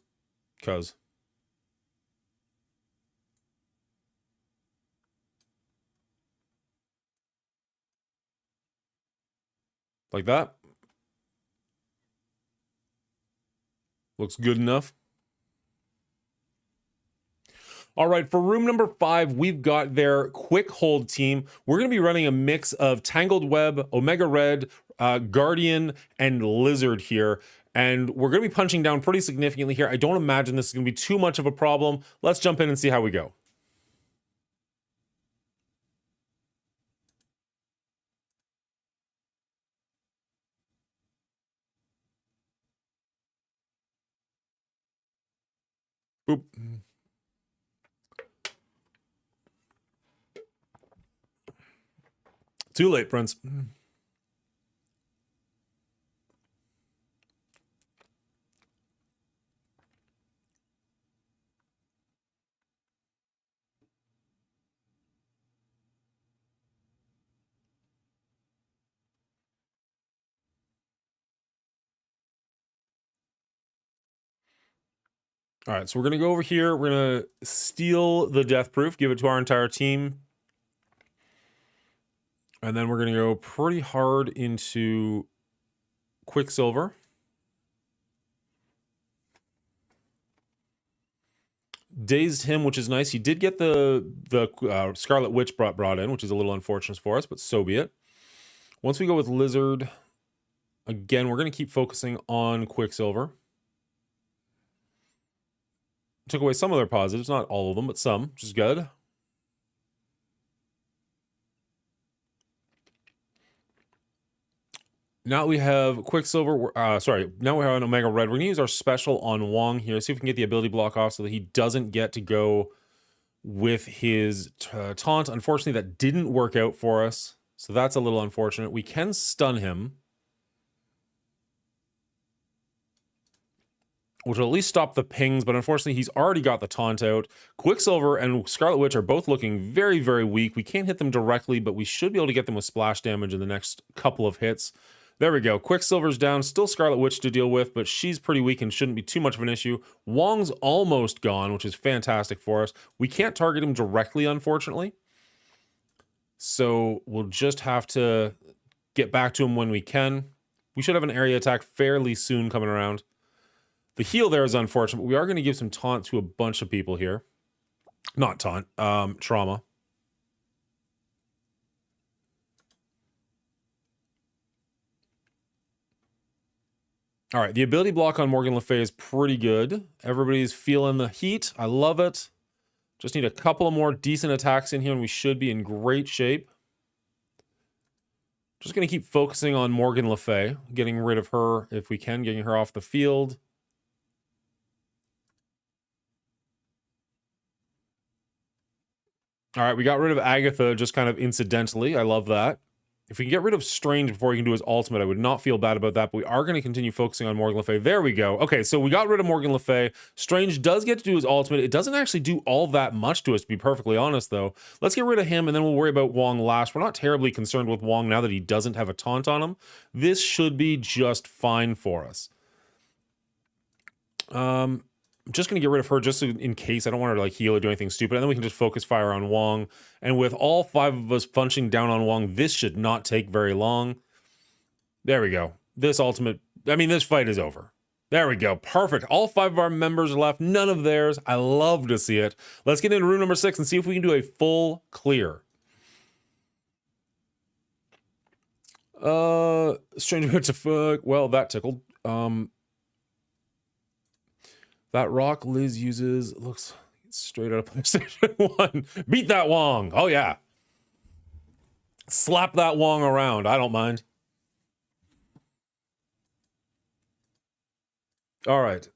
because. Like that. Looks good enough. All right, for room number 5, we've got their quick hold team. We're going to be running a mix of Tangled Web, Omega Red, Guardian, and Lizard here. And we're going to be punching down pretty significantly here. I don't imagine this is going to be too much of a problem. Let's jump in and see how we go. Boop. Too late, Prince. All right, so we're going to go over here. We're going to steal the Death Proof, give it to our entire team. And then we're going to go pretty hard into Quicksilver. Dazed him, which is nice. He did get the Scarlet Witch brought in, which is a little unfortunate for us, but so be it. Once we go with Lizard, again, we're going to keep focusing on Quicksilver. Took away some of their positives, not all of them, but some, which is good. Now we have Quicksilver, now we have an Omega Red. We're going to use our special on Wong here, see if we can get the ability block off so that he doesn't get to go with his taunt. Unfortunately, that didn't work out for us, so that's a little unfortunate. We can stun him, which will at least stop the pings, but unfortunately, he's already got the taunt out. Quicksilver and Scarlet Witch are both looking very, very weak. We can't hit them directly, but we should be able to get them with splash damage in the next couple of hits. There we go. Quicksilver's down. Still Scarlet Witch to deal with, but she's pretty weak and shouldn't be too much of an issue. Wong's almost gone, which is fantastic for us. We can't target him directly, unfortunately. So we'll just have to get back to him when we can. We should have an area attack fairly soon coming around. The heal there is unfortunate, but we are going to give some taunt to a bunch of people here. Not taunt, trauma. All right, the ability block on Morgan Le Fay is pretty good. Everybody's feeling the heat. I love it. Just need a couple of more decent attacks in here, and we should be in great shape. Just going to keep focusing on Morgan Le Fay, getting rid of her if we can, getting her off the field. All right, we got rid of Agatha just kind of incidentally. I love that. If we can get rid of Strange before he can do his ultimate, I would not feel bad about that, but we are going to continue focusing on Morgan Le Fay. There we go. Okay, so we got rid of Morgan Le Fay. Strange does get to do his ultimate. It doesn't actually do all that much to us, to be perfectly honest, though. Let's get rid of him, and then we'll worry about Wong last. We're not terribly concerned with Wong now that he doesn't have a taunt on him. This should be just fine for us. I'm just going to get rid of her just in case. I don't want her to like heal or do anything stupid. And then we can just focus fire on Wong. And with all 5 of us punching down on Wong, this should not take very long. There we go. This ultimate, I mean, this fight is over. There we go. Perfect. All 5 of our members are left. None of theirs. I love to see it. Let's get into room number 6 and see if we can do a full clear. Stranger to fuck. Well, that tickled. That rock Liz uses looks straight out of PlayStation 1. Beat that Wong. Oh, yeah. Slap that Wong around. I don't mind. All right.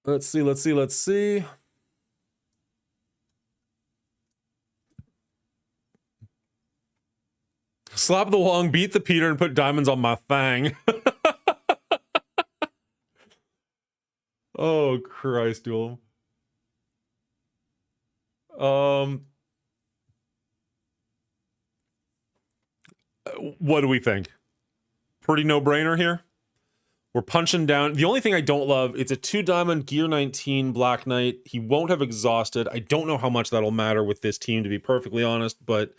Let's see, let's see, let's see. Slap the Wong, beat the Peter, and put diamonds on my thang. Oh, Christ, duel. What do we think? Pretty no-brainer here. We're punching down. The only thing I don't love, it's a 2-diamond Gear 19 Black Knight. He won't have exhausted. I don't know how much that'll matter with this team, to be perfectly honest, but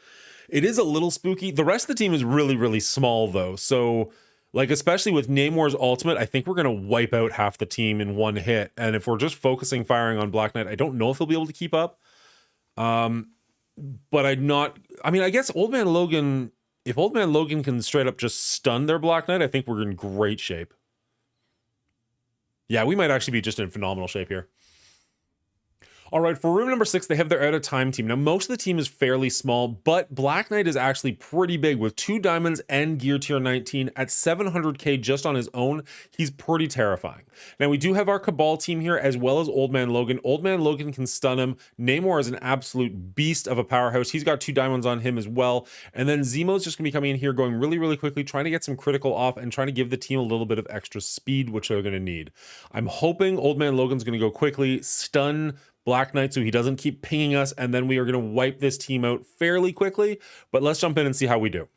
it is a little spooky. The rest of the team is really, really small, though. So, like, especially with Namor's ultimate, I think we're going to wipe out half the team in one hit. And if we're just focusing firing on Black Knight, I don't know if he'll be able to keep up. But I'd not... I mean, I guess Old Man Logan... If Old Man Logan can straight up just stun their Black Knight, I think we're in great shape. Yeah, we might actually be just in phenomenal shape here. All right, for room number 6, they have their out of time team. Now, most of the team is fairly small, but Black Knight is actually pretty big with 2 diamonds and gear tier 19 at 700k just on his own. He's pretty terrifying. Now, we do have our Cabal team here as well as Old Man Logan. Old Man Logan can stun him. Namor is an absolute beast of a powerhouse. He's got 2 diamonds on him as well. And then Zemo's just going to be coming in here going really, really quickly, trying to get some critical off and trying to give the team a little bit of extra speed, which they're going to need. I'm hoping Old Man Logan's going to go quickly, stun Black Knight so he doesn't keep pinging us, and then we are going to wipe this team out fairly quickly. But let's jump in and see how we do.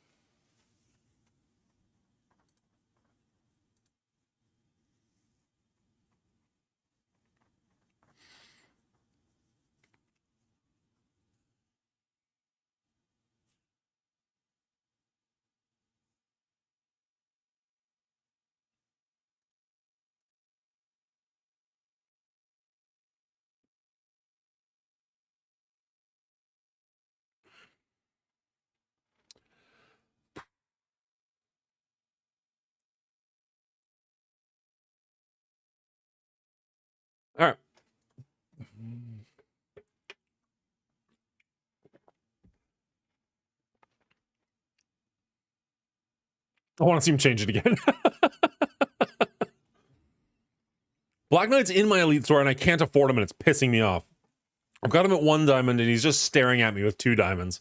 All right. I want to see him change it again. Black Knight's in my elite store and I can't afford him and it's pissing me off. I've got him at 1 diamond and he's just staring at me with 2 diamonds.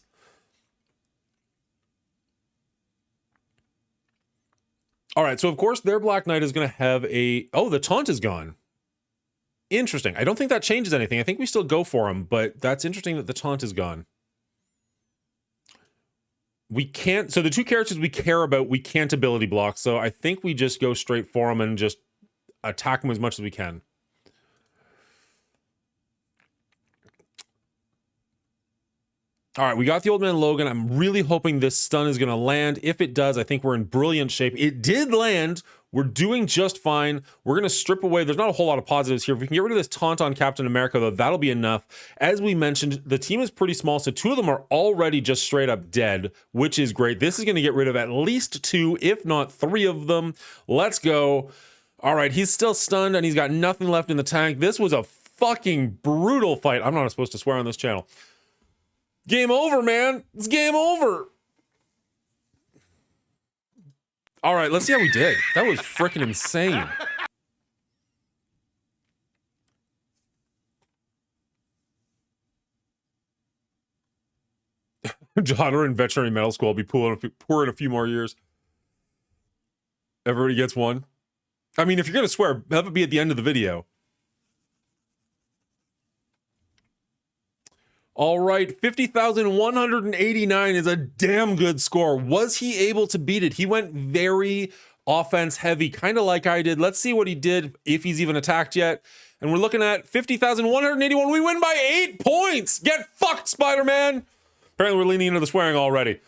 All right, so of course their Black Knight is going to have a... Oh, the taunt is gone. Interesting. I don't think that changes anything. I think we still go for him, but that's interesting that the taunt is gone. We can't... So the 2 characters we care about, we can't ability block, so I think we just go straight for him and just attack him as much as we can. All right, we got the Old Man Logan. I'm really hoping this stun is going to land. If it does, I think we're in brilliant shape. It did land. We're doing just fine. We're going to strip away. There's not a whole lot of positives here. If we can get rid of this taunt on Captain America, though, that'll be enough. As we mentioned, the team is pretty small, so 2 of them are already just straight up dead, which is great. This is going to get rid of at least 2, if not 3 of them. Let's go. All right, he's still stunned, and he's got nothing left in the tank. This was a fucking brutal fight. I'm not supposed to swear on this channel. Game over, man. It's game over. All right, let's see how we did. That was freaking insane. Genre in veterinary medical school. I'll be poor in a few more years. Everybody gets 1. I mean, if you're going to swear, have it be at the end of the video. All right, 50,189 is a damn good score. Was he able to beat it? He went very offense heavy, kind of like I did. Let's see what he did, if he's even attacked yet. And we're looking at 50,181. We win by 8 points. Get fucked, Spider-Man. Apparently we're leaning into the swearing already.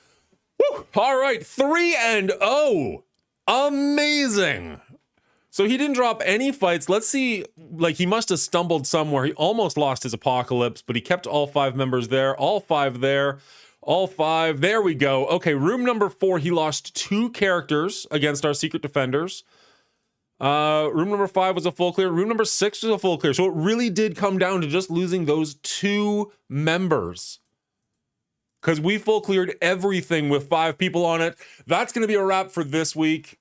Woo. All right, 3-0. Amazing. So he didn't drop any fights. Let's see, like he must have stumbled somewhere. He almost lost his apocalypse, but he kept all 5 members there, all 5 there, all 5. There we go. Okay, room number 4, he lost 2 characters against our secret defenders. Room number 5 was a full clear. Room number 6 was a full clear. So it really did come down to just losing those 2 members. Because we full cleared everything with 5 people on it. That's going to be a wrap for this week.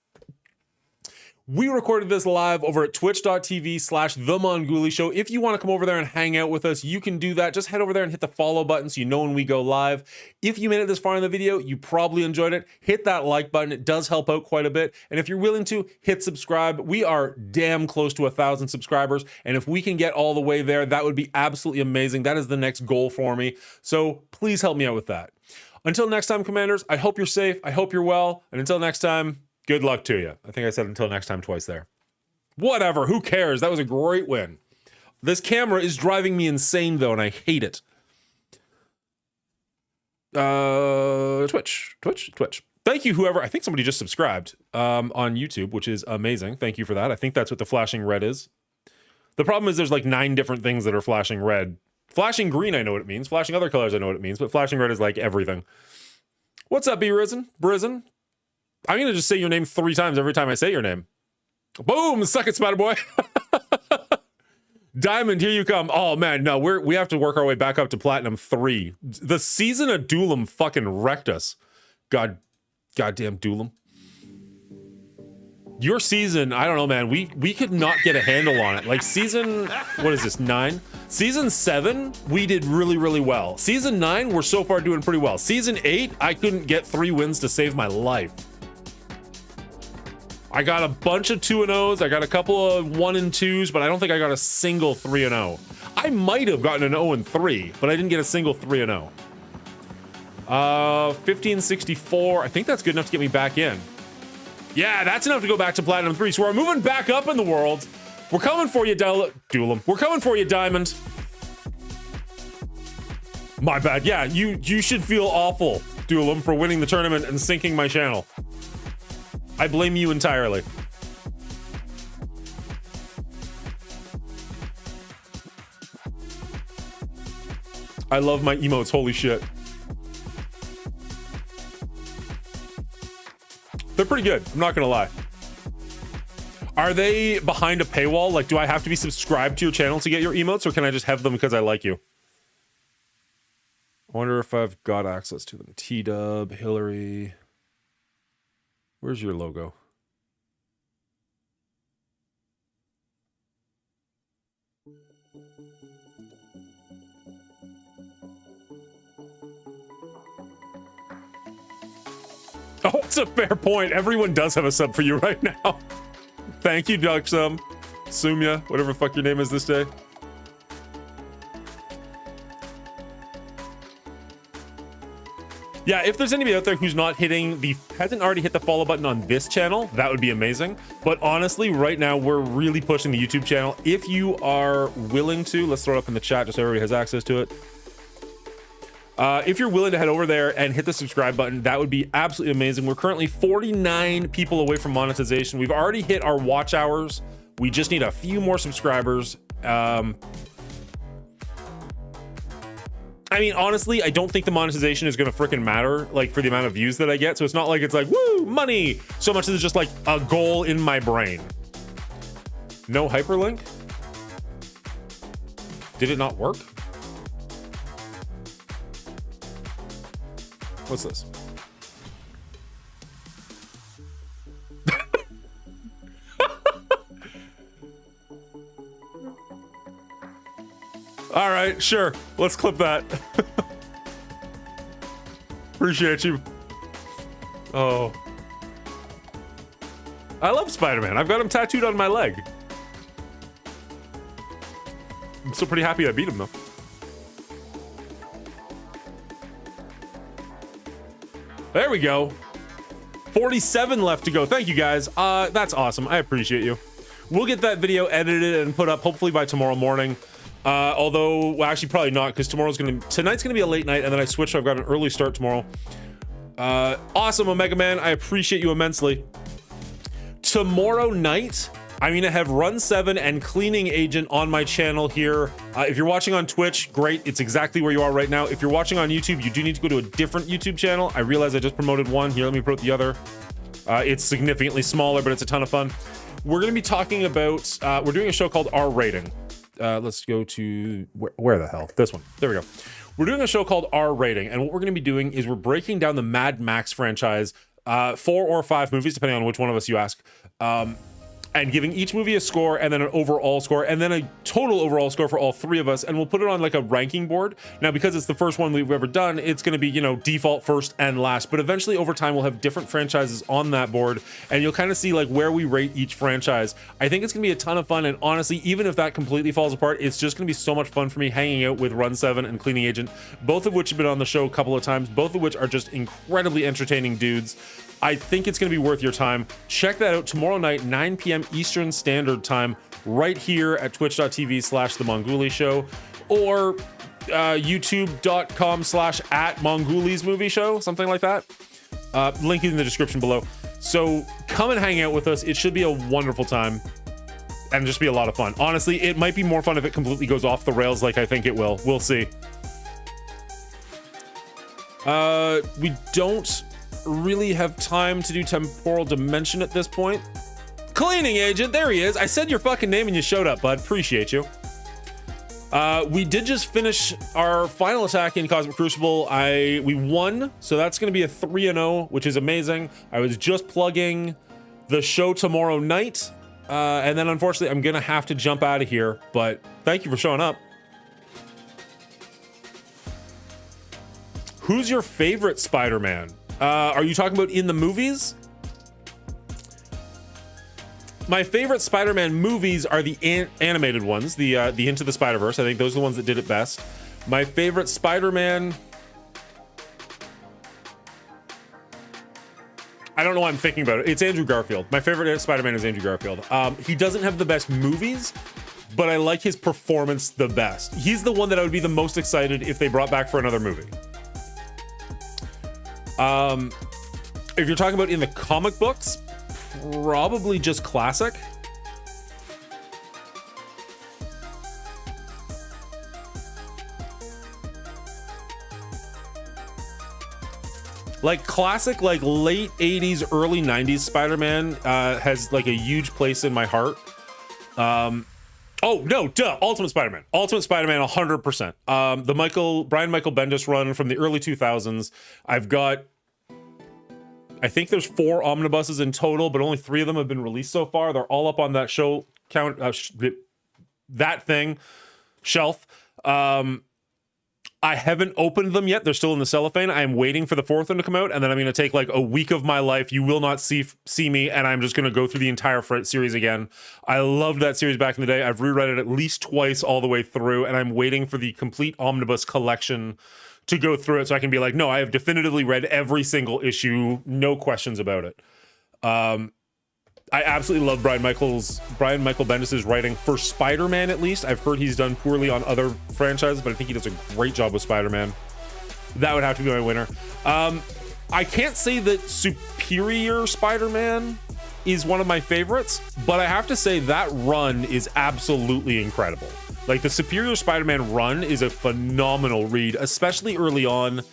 We recorded this live over at twitch.tv/The Mongoolie Show. If you want to come over there and hang out with us, you can do that. Just head over there and hit the follow button so you know when we go live. If you made it this far in the video, you probably enjoyed it. Hit that like button. It does help out quite a bit. And if you're willing to, hit subscribe. We are damn close to 1,000 subscribers. And if we can get all the way there, that would be absolutely amazing. That is the next goal for me. So please help me out with that. Until next time, Commanders, I hope you're safe. I hope you're well. And until next time, good luck to you. I think I said until next time twice there. Whatever, who cares? That was a great win. This camera is driving me insane though, and I hate it. Twitch. Thank you, whoever. I think somebody just subscribed on YouTube, which is amazing. Thank you for that. I think that's what the flashing red is. The problem is there's like 9 different things that are flashing red. Flashing green, I know what it means. Flashing other colors, I know what it means. But flashing red is like everything. What's up, B-Risen? Brizen? I'm going to just say your name 3 times every time I say your name. Boom! Suck it, Spider Boy. Diamond, here you come. Oh, man, no, we have to work our way back up to Platinum 3. The season of Doolum fucking wrecked us. Goddamn Doolum. Your season, I don't know, man. We could not get a handle on it. Like season, what is this, 9? Season 7, we did really, really well. Season 9, we're so far doing pretty well. Season 8, I couldn't get 3 wins to save my life. I got a bunch of 2-0s. I got a couple of 1-2s, but I don't think I got a single 3-0. I might have gotten an 0-3, but I didn't get a single 3-0. 1564. I think that's good enough to get me back in. Yeah, that's enough to go back to Platinum 3. So we're moving back up in the world. We're coming for you, Doolum. We're coming for you, Diamond. My bad. Yeah, you should feel awful, Doolum, for winning the tournament and sinking my channel. I blame you entirely. I love my emotes, holy shit. They're pretty good, I'm not gonna lie. Are they behind a paywall? Like, do I have to be subscribed to your channel to get your emotes, or can I just have them because I like you? I wonder if I've got access to them. T-Dub, Hillary. Where's your logo? Oh, it's a fair point. Everyone does have a sub for you right now. Thank you, Ducksum. Sumya, whatever the fuck your name is this day. Yeah, if there's anybody out there who's not hasn't already hit the follow button on this channel, that would be amazing. But honestly, right now, we're really pushing the YouTube channel. If you are willing to, let's throw it up in the chat just so everybody has access to it. If you're willing to head over there and hit the subscribe button, that would be absolutely amazing. We're currently 49 people away from monetization. We've already hit our watch hours. We just need a few more subscribers. I mean, honestly, I don't think the monetization is going to freaking matter, like, for the amount of views that I get. So it's not like it's like, woo, money. So much as it's just like a goal in my brain. No hyperlink? Did it not work? What's this? All right, sure. Let's clip that. Appreciate you. Oh. I love Spider-Man. I've got him tattooed on my leg. I'm still pretty happy I beat him, though. There we go. 47 left to go. Thank you, guys. That's awesome. I appreciate you. We'll get that video edited and put up hopefully by tomorrow morning. Although, well, actually probably not, because tonight's gonna be a late night, and then I switched, so I've got an early start tomorrow. Awesome, Omega Man. I appreciate you immensely. Tomorrow night, I'm gonna have Run 7 and Cleaning Agent on my channel here. If you're watching on Twitch, great. It's exactly where you are right now. If you're watching on YouTube, you do need to go to a different YouTube channel. I realize I just promoted one. Here, let me promote the other. It's significantly smaller, but it's a ton of fun. We're gonna be talking about, we're doing a show called R Rating. Let's go to where the hell? This one. There we go. We're doing a show called R Rating, and what we're going to be doing is we're breaking down the Mad Max franchise, 4 or 5 movies, depending on which one of us you ask. and giving each movie a score and then an overall score and then a total overall score for all three of us, and we'll put it on like a ranking board. Now, because it's the first one we've ever done, it's going to be, you know, default first and last, but eventually over time we'll have different franchises on that board, and you'll kind of see like where we rate each franchise. I think it's going to be a ton of fun, and honestly, even if that completely falls apart, it's just going to be so much fun for me hanging out with Run 7 and Cleaning Agent, both of which have been on the show a couple of times, both of which are just incredibly entertaining dudes. I think it's going to be worth your time. Check that out tomorrow night, 9 p.m. Eastern Standard Time, right here at twitch.tv/The Mongoolie Show, or youtube.com/@Mongoolies Movie Show, something like that. Link in the description below. So come and hang out with us. It should be a wonderful time and just be a lot of fun. Honestly, it might be more fun if it completely goes off the rails like I think it will. We'll see. We don't really have time to do Temporal Dimension at this point. Cleaning Agent, there he is. I said your fucking name and you showed up, bud. Appreciate you. We did just finish our final attack in Cosmic Crucible. We won, so that's going to be a 3-0, which is amazing. I was just plugging the show tomorrow night, and then unfortunately I'm going to have to jump out of here, but thank you for showing up. Who's your favorite Spider-Man? Are you talking about in the movies? My favorite Spider-Man movies are the animated ones, the Into the Spider-Verse. I think those are the ones that did it best. My favorite Spider-Man, I don't know why I'm thinking about it. It's Andrew Garfield. My favorite Spider-Man is Andrew Garfield. He doesn't have the best movies, but I like his performance the best. He's the one that I would be the most excited if they brought back for another movie. If you're talking about in the comic books, probably just classic. Like classic, like late 80s, early 90s Spider-Man has like a huge place in my heart. Oh no, duh, Ultimate Spider-Man. Ultimate Spider-Man 100%. The Brian Michael Bendis run from the early 2000s. I've got, I think there's 4 omnibuses in total, but only 3 of them have been released so far. They're all up on that show count, shelf. I haven't opened them yet. They're still in the cellophane. I am waiting for the 4th one to come out, and then I'm going to take like a week of my life. You will not see me, and I'm just going to go through the entire series again. I loved that series back in the day. I've reread it at least twice all the way through, and I'm waiting for the complete omnibus collection to go through it so I can be like, no, I have definitively read every single issue, no questions about it. I absolutely love Brian Michael Bendis' writing for Spider-Man, at least. I've heard he's done poorly on other franchises, but I think he does a great job with Spider-Man. That would have to be my winner. I can't say that Superior Spider-Man is one of my favorites, but I have to say that run is absolutely incredible. Like, the Superior Spider-Man run is a phenomenal read, especially early on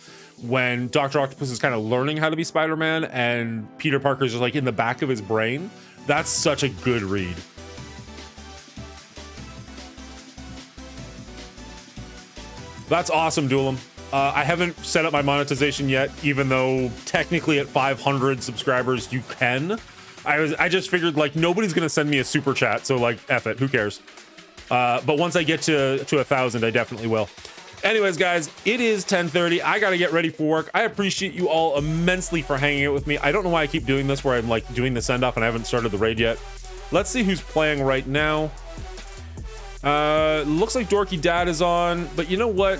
when Dr. Octopus is kind of learning how to be Spider-Man and Peter Parker's just like in the back of his brain. That's such a good read. That's awesome, Duelim. I haven't set up my monetization yet, even though technically at 500 subscribers you can. I just figured like nobody's gonna send me a super chat, so like F it, who cares? But once I get to 1,000, I definitely will. Anyways, guys, it is 10:30. I gotta get ready for work. I appreciate you all immensely for hanging out with me. I don't know why I keep doing this where I'm like doing the send-off and I haven't started the raid yet. Let's see who's playing right now. Looks like Dorky Dad is on, but you know what?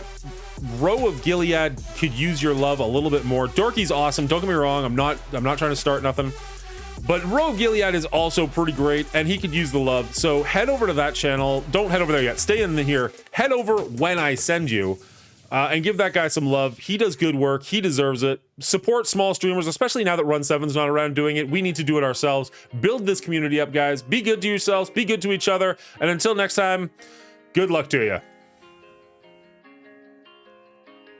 Row of Gilead could use your love a little bit more. Dorky's awesome, don't get me wrong. I'm not trying to start nothing. But Row of Gilead is also pretty great, and he could use the love. So head over to that channel. Don't head over there yet. Stay in here. Head over when I send you, and give that guy some love. He does good work. He deserves it. Support small streamers, especially now that Run 7's not around doing it. We need to do it ourselves. Build this community up, guys. Be good to yourselves. Be good to each other. And until next time, good luck to you.